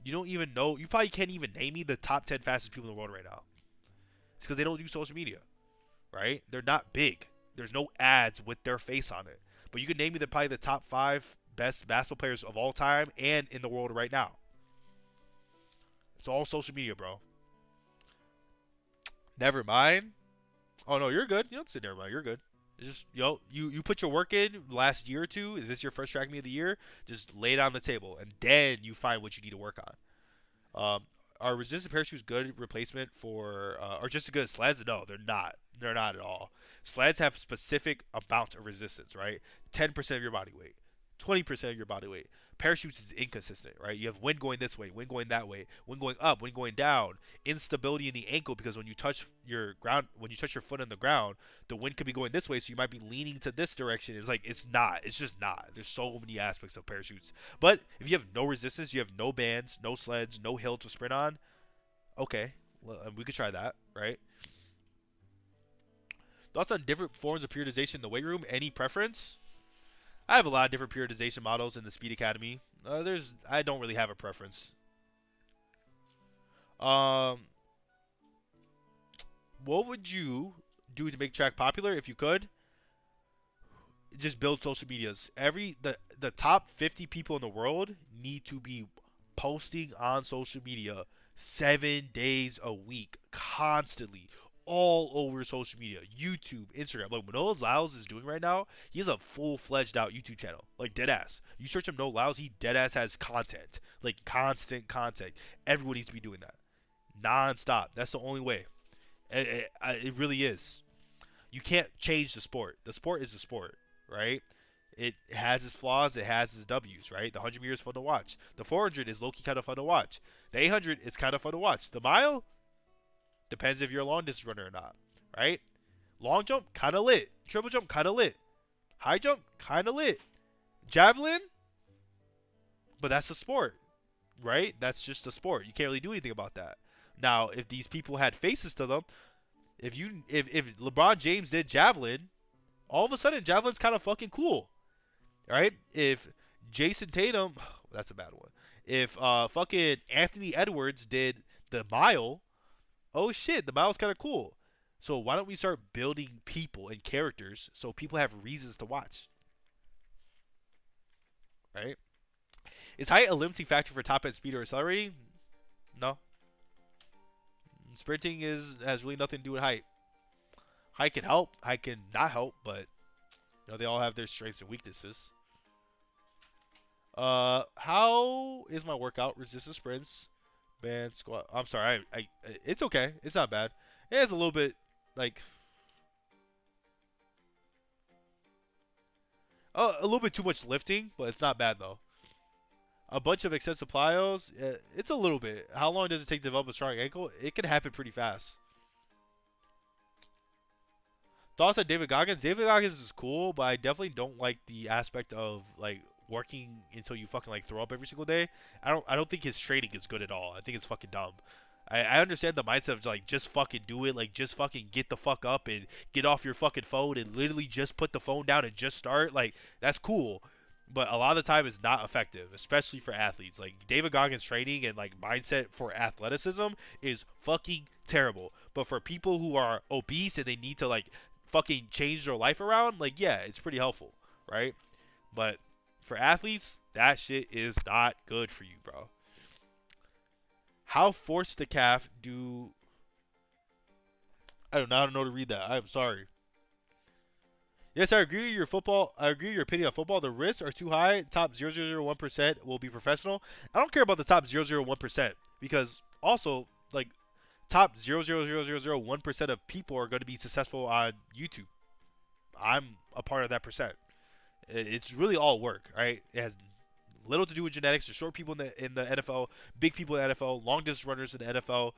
You don't even know. You probably can't even name me the top 10 fastest people in the world right now. It's because they don't do social media, right? They're not big. There's no ads with their face on it. But you can name me probably the top 5 best basketball players of all time and in the world right now. It's all social media, bro. Never mind. Oh, no, you're good. You don't say never mind. You're good. It's just, you put your work in last year or two. Is this your first track meet of the year? Just lay it on the table, and then you find what you need to work on. Are resistant parachutes good replacement for, or just as good as sleds? No, they're not. They're not at all. Sleds have specific amounts of resistance, right? 10% of your body weight, 20% of your body weight. Parachutes is inconsistent, right? You have wind going this way, wind going that way, wind going up, wind going down, instability in the ankle because when you touch your foot on the ground, the wind could be going this way, so you might be leaning to this direction. It's like it's just not. There's so many aspects of parachutes. But if you have no resistance, you have no bands, no sleds, no hill to sprint on, okay, we could try that, right? Thoughts on different forms of periodization in the weight room? Any preference? I have a lot of different periodization models in the Speed Academy. I don't really have a preference. What would you do to make track popular if you could? Just build social medias. The top 50 people in the world need to be posting on social media 7 days a week, constantly, all over social media, YouTube, Instagram. Like what Noah Lyles is doing right now, he has a full-fledged out YouTube channel, like deadass. You search him Noah Lyles, he deadass has content, like constant content. Everyone needs to be doing that, non-stop. That's the only way. It really is. You can't change the sport. The sport is the sport, right? It has its flaws. It has its W's, right? The 100 meters is fun to watch. The 400 is low-key kind of fun to watch. The 800 is kind of fun to watch. The mile depends if you're a long distance runner or not, right? Long jump, kind of lit. Triple jump, kind of lit. High jump, kind of lit. Javelin, but that's the sport, right? That's just the sport. You can't really do anything about that. Now, if these people had faces to them, if LeBron James did javelin, all of a sudden javelin's kind of fucking cool, right? If Jason Tatum, that's a bad one. If fucking Anthony Edwards did the mile, oh shit, the mile's kind of cool. So why don't we start building people and characters so people have reasons to watch, right? Is height a limiting factor for top end speed or accelerating? No. Sprinting has really nothing to do with height. Height can help, height can not help, but they all have their strengths and weaknesses. How is my workout? Resistance sprints, band squat. I'm sorry, it's okay. It's not bad. It's a little bit like a little bit too much lifting, but it's not bad though. A bunch of excessive plyos. It's a little bit. How long does it take to develop a strong ankle? It can happen pretty fast. Thoughts on David Goggins? David Goggins is cool, but I definitely don't like the aspect of like working until you fucking like throw up every single day. I don't think his training is good at all. I think it's fucking dumb. I understand the mindset of like just fucking do it, like just fucking get the fuck up and get off your fucking phone and literally just put the phone down and just start. Like that's cool. But a lot of the time it's not effective, especially for athletes. Like David Goggins' training and like mindset for athleticism is fucking terrible. But for people who are obese and they need to like fucking change their life around, like yeah, it's pretty helpful, right? But for athletes, that shit is not good for you, bro. How forced the calf do? I don't know how to read that. I'm sorry. Yes, I agree with your football. I agree with your opinion on football. The risks are too high. Top 0.001% will be professional. I don't care about the top 0.001% because also like top 0.00001% of people are going to be successful on YouTube. I'm a part of that percent. It's really all work, right? It has little to do with genetics. There's short people in the NFL, big people in the NFL, long distance runners in the NFL,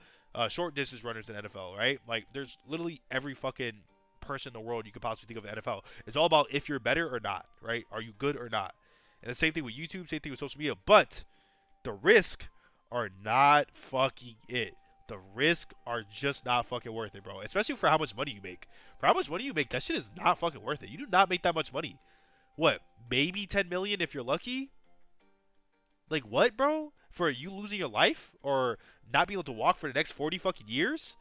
short distance runners in the NFL, right? Like there's literally every fucking person in the world you could possibly think of in the NFL. It's all about if you're better or not, right? Are you good or not? And the same thing with YouTube, same thing with social media. But the risk are not fucking it. The risk are just not fucking worth it, bro. Especially for how much money you make. For how much money you make, that shit is not fucking worth it. You do not make that much money. What? Maybe 10 million if you're lucky? Like what, bro? For you losing your life or not being able to walk for the next 40 fucking years?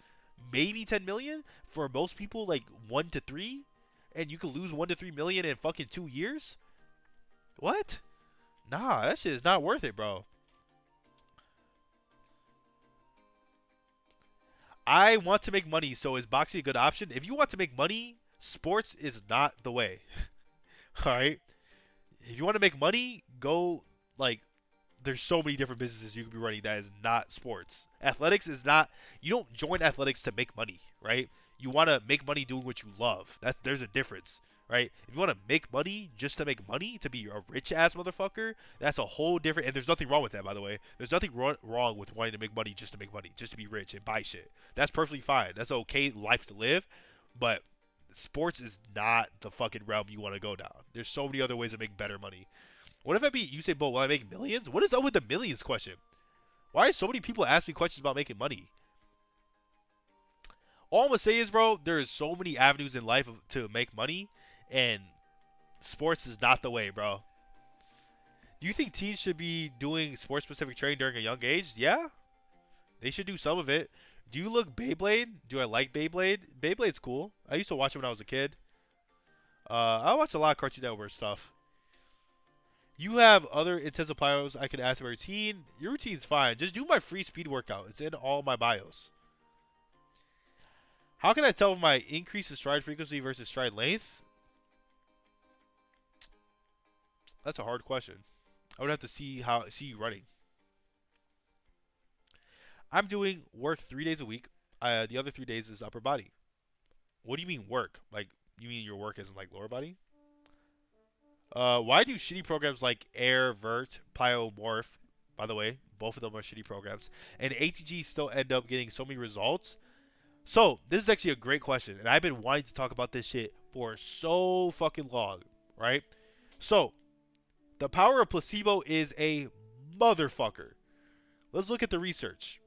Maybe 10 million? For most people, like 1 to 3? And you could lose 1 to 3 million in fucking 2 years? What? Nah, that shit is not worth it, bro. I want to make money, so is boxing a good option? If you want to make money, sports is not the way. Alright? If you want to make money, go, like, there's so many different businesses you could be running that is not sports. Athletics is not, you don't join athletics to make money, right? You want to make money doing what you love. There's a difference, right? If you want to make money just to make money, to be a rich ass motherfucker, that's a whole different, and there's nothing wrong with that, by the way. There's nothing wrong with wanting to make money, just to be rich and buy shit. That's perfectly fine. That's an okay life to live, but sports is not the fucking realm you want to go down. There's so many other ways to make better money. What if you say, "But will I make millions?" What is up with the millions question? Why are so many people asking me questions about making money? All I'm gonna say is, bro, there is so many avenues in life to make money, and sports is not the way, bro. Do you think teens should be doing sports-specific training during a young age? Yeah, they should do some of it. Do you look Beyblade? Do I like Beyblade? Beyblade's cool. I used to watch it when I was a kid. I watched a lot of Cartoon Network stuff. You have other intensive bios I can add to my routine. Your routine's fine. Just do my free speed workout. It's in all my bios. How can I tell if my increase in stride frequency versus stride length? That's a hard question. I would have to see you running. I'm doing work 3 days a week. The other 3 days is upper body. What do you mean work? Like you mean your work isn't like lower body? Why do shitty programs like Air, Vert, Pliomorph, by the way, both of them are shitty programs, and ATG still end up getting so many results? So, this is actually a great question, and I've been wanting to talk about this shit for so fucking long, right? So, the power of placebo is a motherfucker. Let's look at the research.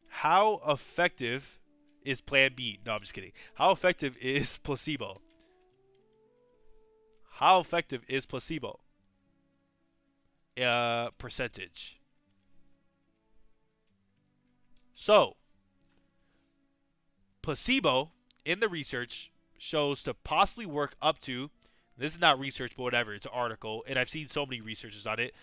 How effective is Plan B? No, I'm just kidding. How effective is placebo? How effective is placebo? Percentage. So, placebo in the research shows to possibly work up to, this is not research, but whatever, it's an article, and I've seen so many researchers on it,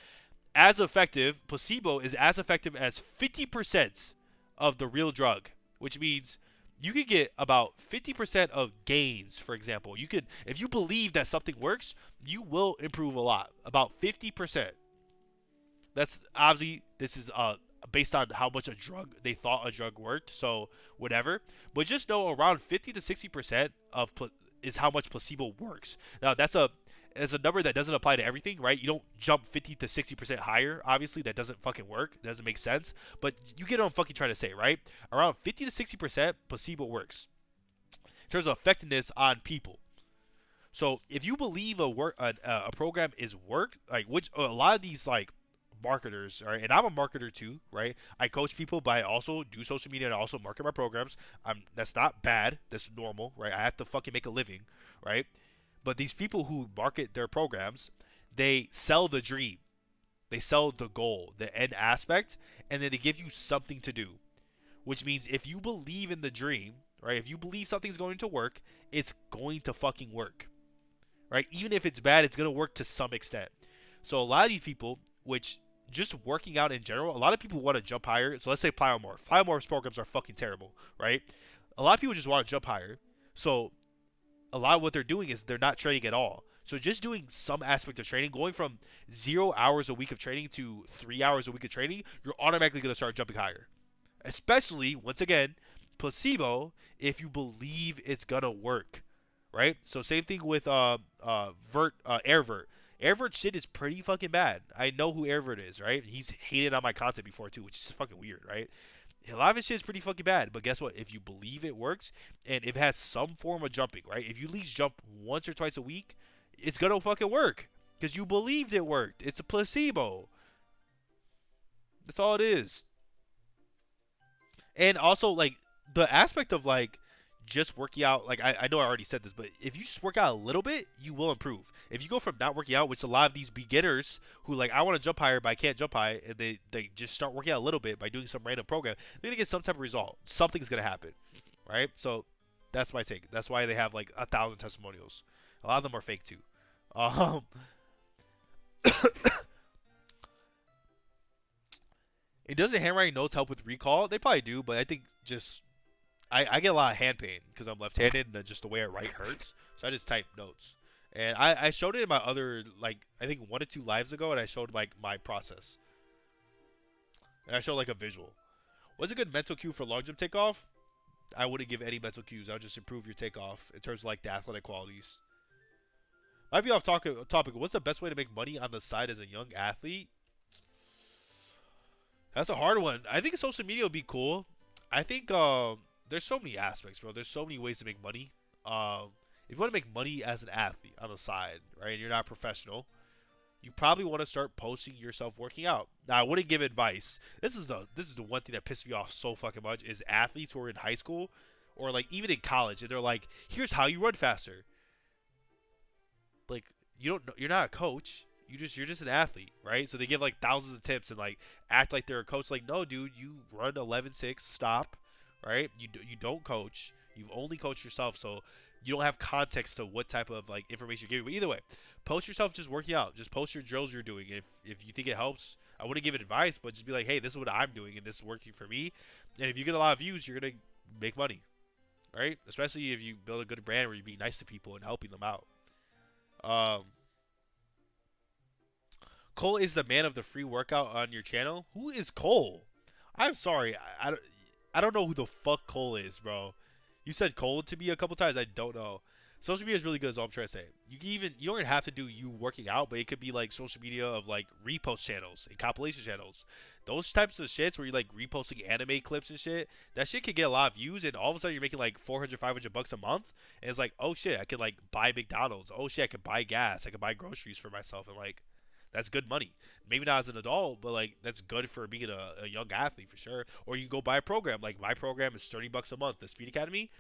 as effective, placebo is as effective as 50% of the real drug, which means you could get about 50% of gains, for example. You could, if you believe that something works, you will improve a lot, about 50%. That's obviously, this is based on how much they thought a drug worked, so whatever. But just know around 50 to 60% is how much placebo works. Now that's a number that doesn't apply to everything, right? You don't jump 50 to 60% higher. Obviously, that doesn't fucking work. It doesn't make sense. But you get what I'm fucking trying to say, right? Around 50 to 60% placebo works in terms of effectiveness on people. So if you believe a program is like which a lot of these like marketers, right? And I'm a marketer too, right? I coach people, but I also do social media and I also market my programs. That's not bad. That's normal, right? I have to fucking make a living, right? But these people who market their programs, they sell the dream. They sell the goal, the end aspect, and then they give you something to do. Which means if you believe in the dream, right? If you believe something's going to work, it's going to fucking work. Right? Even if it's bad, it's going to work to some extent. So a lot of these people, which just working out in general, a lot of people want to jump higher. So let's say Pliomorph. Pliomorph's programs are fucking terrible, right? A lot of people just want to jump higher. So a lot of what they're doing is they're not training at all. So just doing some aspect of training, going from 0 hours a week of training to 3 hours a week of training, you're automatically going to start jumping higher. Especially, once again, placebo, if you believe it's going to work, right? So same thing with AirVert. Airvert shit is pretty fucking bad. I know who Airvert is, right? He's hated on my content before too, which is fucking weird, right? A lot of his shit is pretty fucking bad, but guess what? If you believe it works, and if it has some form of jumping, right? If you at least jump once or twice a week, it's gonna fucking work because you believed it worked. It's a placebo. That's all it is. And also, like, the aspect of like just working out, like I know I already said this, but if you just work out a little bit, you will improve. If you go from not working out, which a lot of these beginners who like I want to jump higher but I can't jump high, and they just start working out a little bit by doing some random program, they're gonna get some type of result. Something's gonna happen, right? So that's my take. That's why they have like 1,000 testimonials. A lot of them are fake too. Um, it doesn't handwriting notes help with recall? They probably do, but I think just I get a lot of hand pain because I'm left-handed and just the way I write hurts. So I just type notes. And I showed it in my other, like, I think 1 or 2 lives ago, and I showed, like, my process. And I showed, like, a visual. What's a good mental cue for long jump takeoff? I wouldn't give any mental cues. I would just improve your takeoff in terms of, like, the athletic qualities. Might be off topic. What's the best way to make money on the side as a young athlete? That's a hard one. I think social media would be cool. I think, there's so many aspects, bro. There's so many ways to make money. If you want to make money as an athlete on the side, right, and you're not professional, you probably want to start posting yourself working out. Now, I wouldn't give advice. This is the one thing that pissed me off so fucking much is athletes who are in high school or like even in college, and they're like, "Here's how you run faster." Like you don't know, you're not a coach. You're just an athlete, right? So they give like thousands of tips and like act like they're a coach. Like, no, dude, you run 11.6, stop, right? You don't coach. You've only coached yourself, so you don't have context to what type of like information you're giving. But either way, post yourself just working out. Just post your drills you're doing. If you think it helps, I wouldn't give it advice, but just be like, hey, this is what I'm doing and this is working for me. And if you get a lot of views, you're gonna make money, right? Especially if you build a good brand where you be nice to people and helping them out. Um, Cole is the man of the free workout on your channel. Who is Cole? I'm sorry, I don't know who the fuck Cole is, bro. You said Cole to me a couple times. I don't know. Social media is really good, is all I'm trying to say. You don't even have to do you working out, but it could be like social media of like repost channels and compilation channels. Those types of shits where you're like reposting anime clips and shit. That shit could get a lot of views, and all of a sudden you're making like 400, 500 bucks a month, and it's like, oh shit, I could like buy McDonald's. Oh shit, I could buy gas. I could buy groceries for myself, and like that's good money. Maybe not as an adult, but like that's good for being a young athlete for sure. Or you go buy a program. Like my program is 30 bucks a month. The Speed Academy.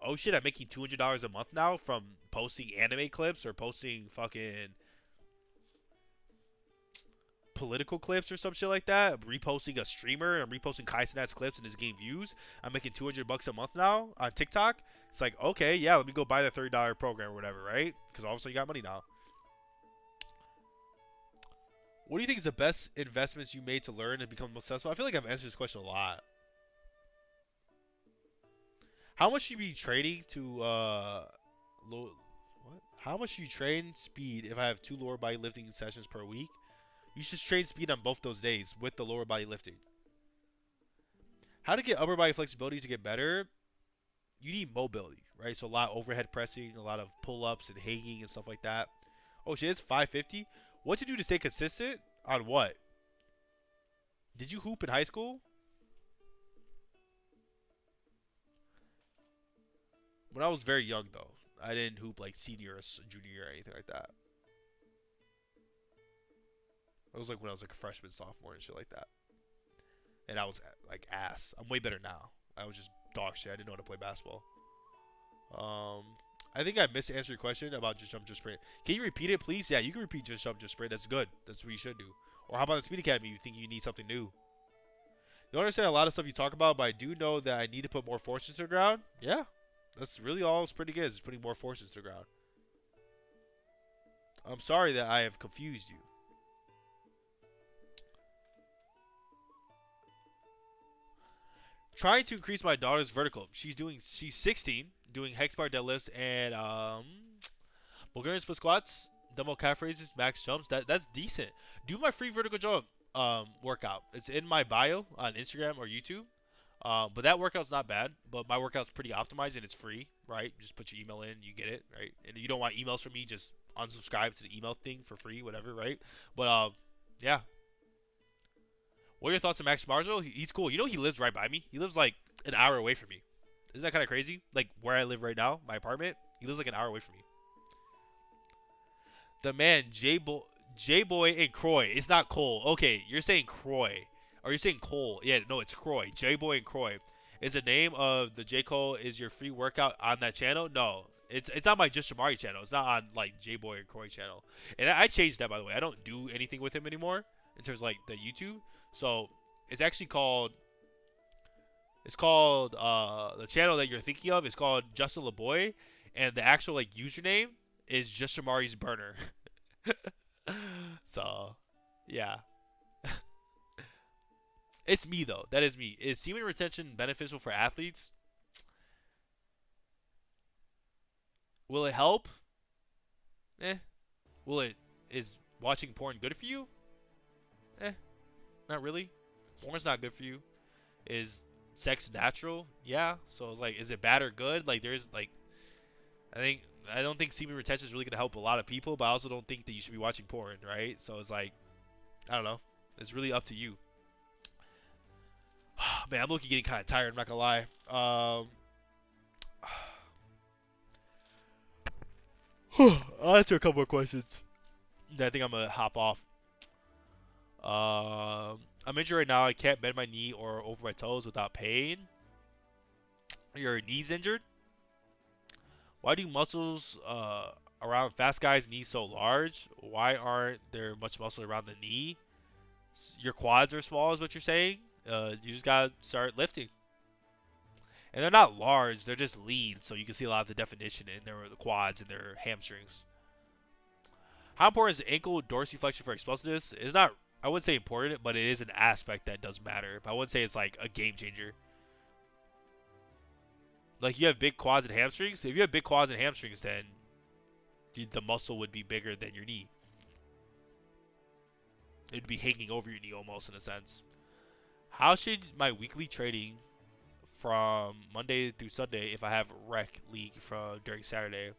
Oh shit, I'm making $200 a month now from posting anime clips or posting fucking political clips or some shit like that. I'm reposting a streamer. I'm reposting Kai Cenat's clips and his game views. I'm making 200 bucks a month now on TikTok. It's like, okay, yeah, let me go buy the $30 program or whatever, right? Because all of a sudden you got money now. What do you think is the best investments you made to learn and become most successful? I feel like I've answered this question a lot. How much should you be trading to what? How much should you train speed if I have 2 lower body lifting sessions per week? You should train speed on both those days with the lower body lifting. How to get upper body flexibility to get better? You need mobility, right? So a lot of overhead pressing, a lot of pull-ups and hanging and stuff like that. Oh shit, it's 550. What to do to stay consistent? On what? Did you hoop in high school? When I was very young, though. I didn't hoop like senior or junior or anything like that. It was like when I was like a freshman, sophomore and shit like that. And I was like ass. I'm way better now. I was just dog shit. I didn't know how to play basketball. I think I missed to answer your question about just jump, just sprint. Can you repeat it, please? Yeah, you can repeat just jump, just sprint. That's good. That's what you should do. Or how about the Speed Academy? You think you need something new? You don't understand a lot of stuff you talk about, but I do know that I need to put more forces to the ground. Yeah, that's really all it's pretty good is putting more forces to the ground. I'm sorry that I have confused you. Trying to increase my daughter's vertical. She's 16, doing hex bar deadlifts and Bulgarian split squats, dumbbell calf raises, max jumps. That's decent. Do my free vertical jump workout. It's in my bio on Instagram or YouTube. But that workout's not bad. But my workout's pretty optimized and it's free, right? Just put your email in, you get it, right? And if you don't want emails from me, just unsubscribe to the email thing for free, whatever, right? But yeah. What are your thoughts on Max Marzo? He's cool. You know, he lives right by me. He lives like an hour away from me. Isn't that kind of crazy? Like where I live right now, my apartment. He lives like an hour away from me. The man J Boy and Croy. It's not Cole. Okay, you're saying Croy. Or you're saying Cole. Yeah, no, it's Croy. J Boy and Croy. Is the name of the J Cole is your free workout on that channel? No. It's on my Just Jamari channel. It's not on like J Boy and Croy channel. And I changed that, by the way. I don't do anything with him anymore in terms of like the YouTube. So it's actually called the channel that you're thinking of is called Justin LeBoy, and the actual like username is Just Jamari's burner. So yeah. It's me though. That is me. Is semen retention beneficial for athletes? Will it help? Eh. Will it is watching porn good for you? Eh. Not really. Porn's not good for you. Is sex natural? Yeah. So it's like, is it bad or good? Like there's like, I don't think semen retention is really gonna help a lot of people, but I also don't think that you should be watching porn, right? So it's like, I don't know. It's really up to you. Man, I'm looking getting kind of tired. I'm not gonna lie. I'll answer a couple more questions. I think I'm gonna hop off. I'm injured right now. I can't bend my knee or over my toes without pain. Your knee's injured? Why do muscles around fast guys' knees so large? Why aren't there much muscle around the knee? Your quads are small is what you're saying? You just gotta start lifting. And they're not large, they're just lean, so you can see a lot of the definition in their quads and their hamstrings. How important is ankle dorsiflexion for explosiveness? It's not, I wouldn't say important, but it is an aspect that does matter. But I wouldn't say it's like a game changer. Like you have big quads and hamstrings. If you have big quads and hamstrings, then the muscle would be bigger than your knee. It would be hanging over your knee almost in a sense. How should my weekly trading from Monday through Sunday if I have rec league from during Saturday?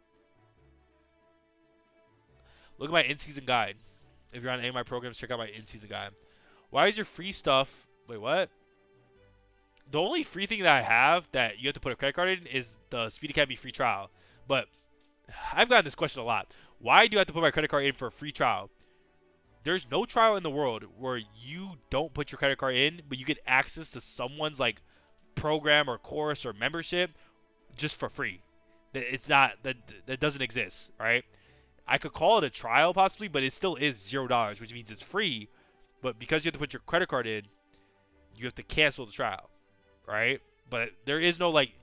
Look at my in-season guide. If you're on any of my programs, check out my in-season guide. Why is your free stuff... Wait, what? The only free thing that I have that you have to put a credit card in is the Speed Academy free trial. But I've gotten this question a lot. Why do I have to put my credit card in for a free trial? There's no trial in the world where you don't put your credit card in, but you get access to someone's like program or course or membership just for free. It's not that doesn't exist, right? I could call it a trial possibly, but it still is $0, which means it's free. But because you have to put your credit card in, you have to cancel the trial, right? But there is no like,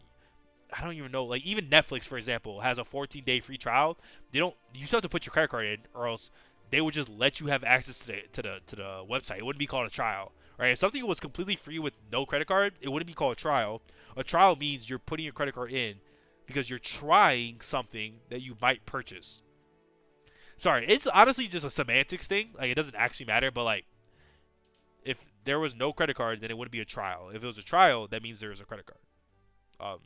I don't even know, like even Netflix, for example, has a 14-day free trial. You still have to put your credit card in, or else they would just let you have access to the website. It wouldn't be called a trial, right? If something was completely free with no credit card, it wouldn't be called a trial. A trial means you're putting your credit card in because you're trying something that you might purchase. Sorry, it's honestly just a semantics thing. Like it doesn't actually matter, but like if there was no credit card, then it wouldn't be a trial. If it was a trial, that means there's a credit card.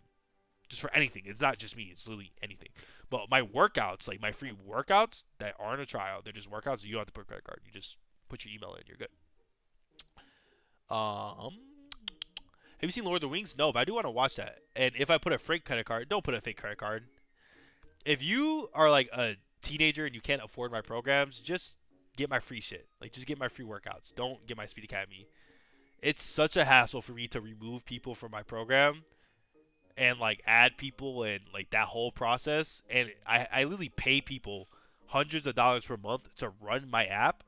Just for anything. It's not just me. It's literally anything. But my workouts, like my free workouts that aren't a trial, they're just workouts. You don't have to put a credit card. You just put your email in. You're good. Have you seen Lord of the Rings? No, but I do want to watch that. And if I put a fake credit card, don't put a fake credit card. If you are like a teenager and you can't afford my programs, just get my free shit. Like just get my free workouts. Don't get my Speed Academy. It's such a hassle for me to remove people from my program and like add people and like that whole process. And I literally pay people hundreds of dollars per month to run my app,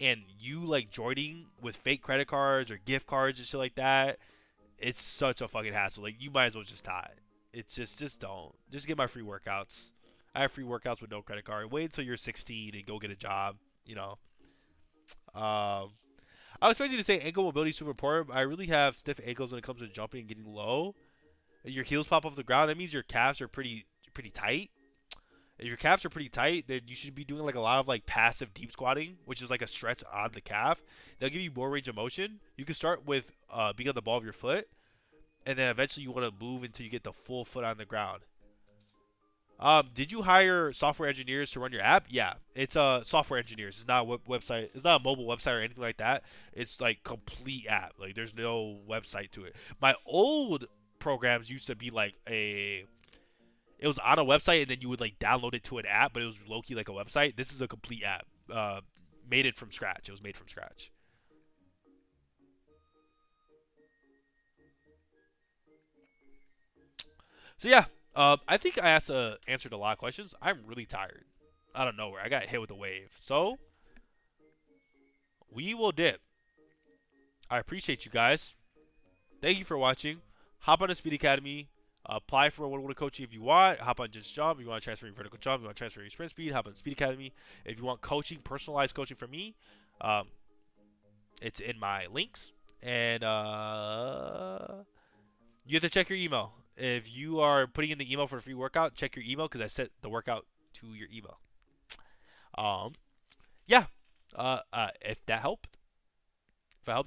and you like joining with fake credit cards or gift cards and shit like that, it's such a fucking hassle. Like you might as well just tie. It's just don't. Just get my free workouts. I have free workouts with no credit card. Wait until you're 16 and go get a job, you know. I was expecting you to say ankle mobility is super important. I really have stiff ankles when it comes to jumping and getting low. Your heels pop off the ground. That means your calves are pretty tight. If your calves are pretty tight, then you should be doing like a lot of like passive deep squatting, which is like a stretch on the calf. They'll give you more range of motion. You can start with being on the ball of your foot, and then eventually you want to move until you get the full foot on the ground. Did you hire software engineers to run your app? Yeah, it's software engineers. It's not a website. It's not a mobile website or anything like that. It's like complete app. Like there's no website to it. My old programs used to be like it was on a website and then you would like download it to an app, but it was low key like a website. This is a complete app. Made it from scratch. It was made from scratch. So yeah, I think I answered a lot of questions. I'm really tired. Out of nowhere, I got hit with a wave. So we will dip. I appreciate you guys. Thank you for watching. Hop on the Speed Academy. Apply for one-on-one coaching if you want. Hop on Just Jump. If you want to transfer your vertical jump, you want to transfer your sprint speed, hop on the Speed Academy. If you want coaching, personalized coaching from me, um, it's in my links. And you have to check your email. If you are putting in the email for a free workout, check your email because I sent the workout to your email. Um, yeah. If that helped,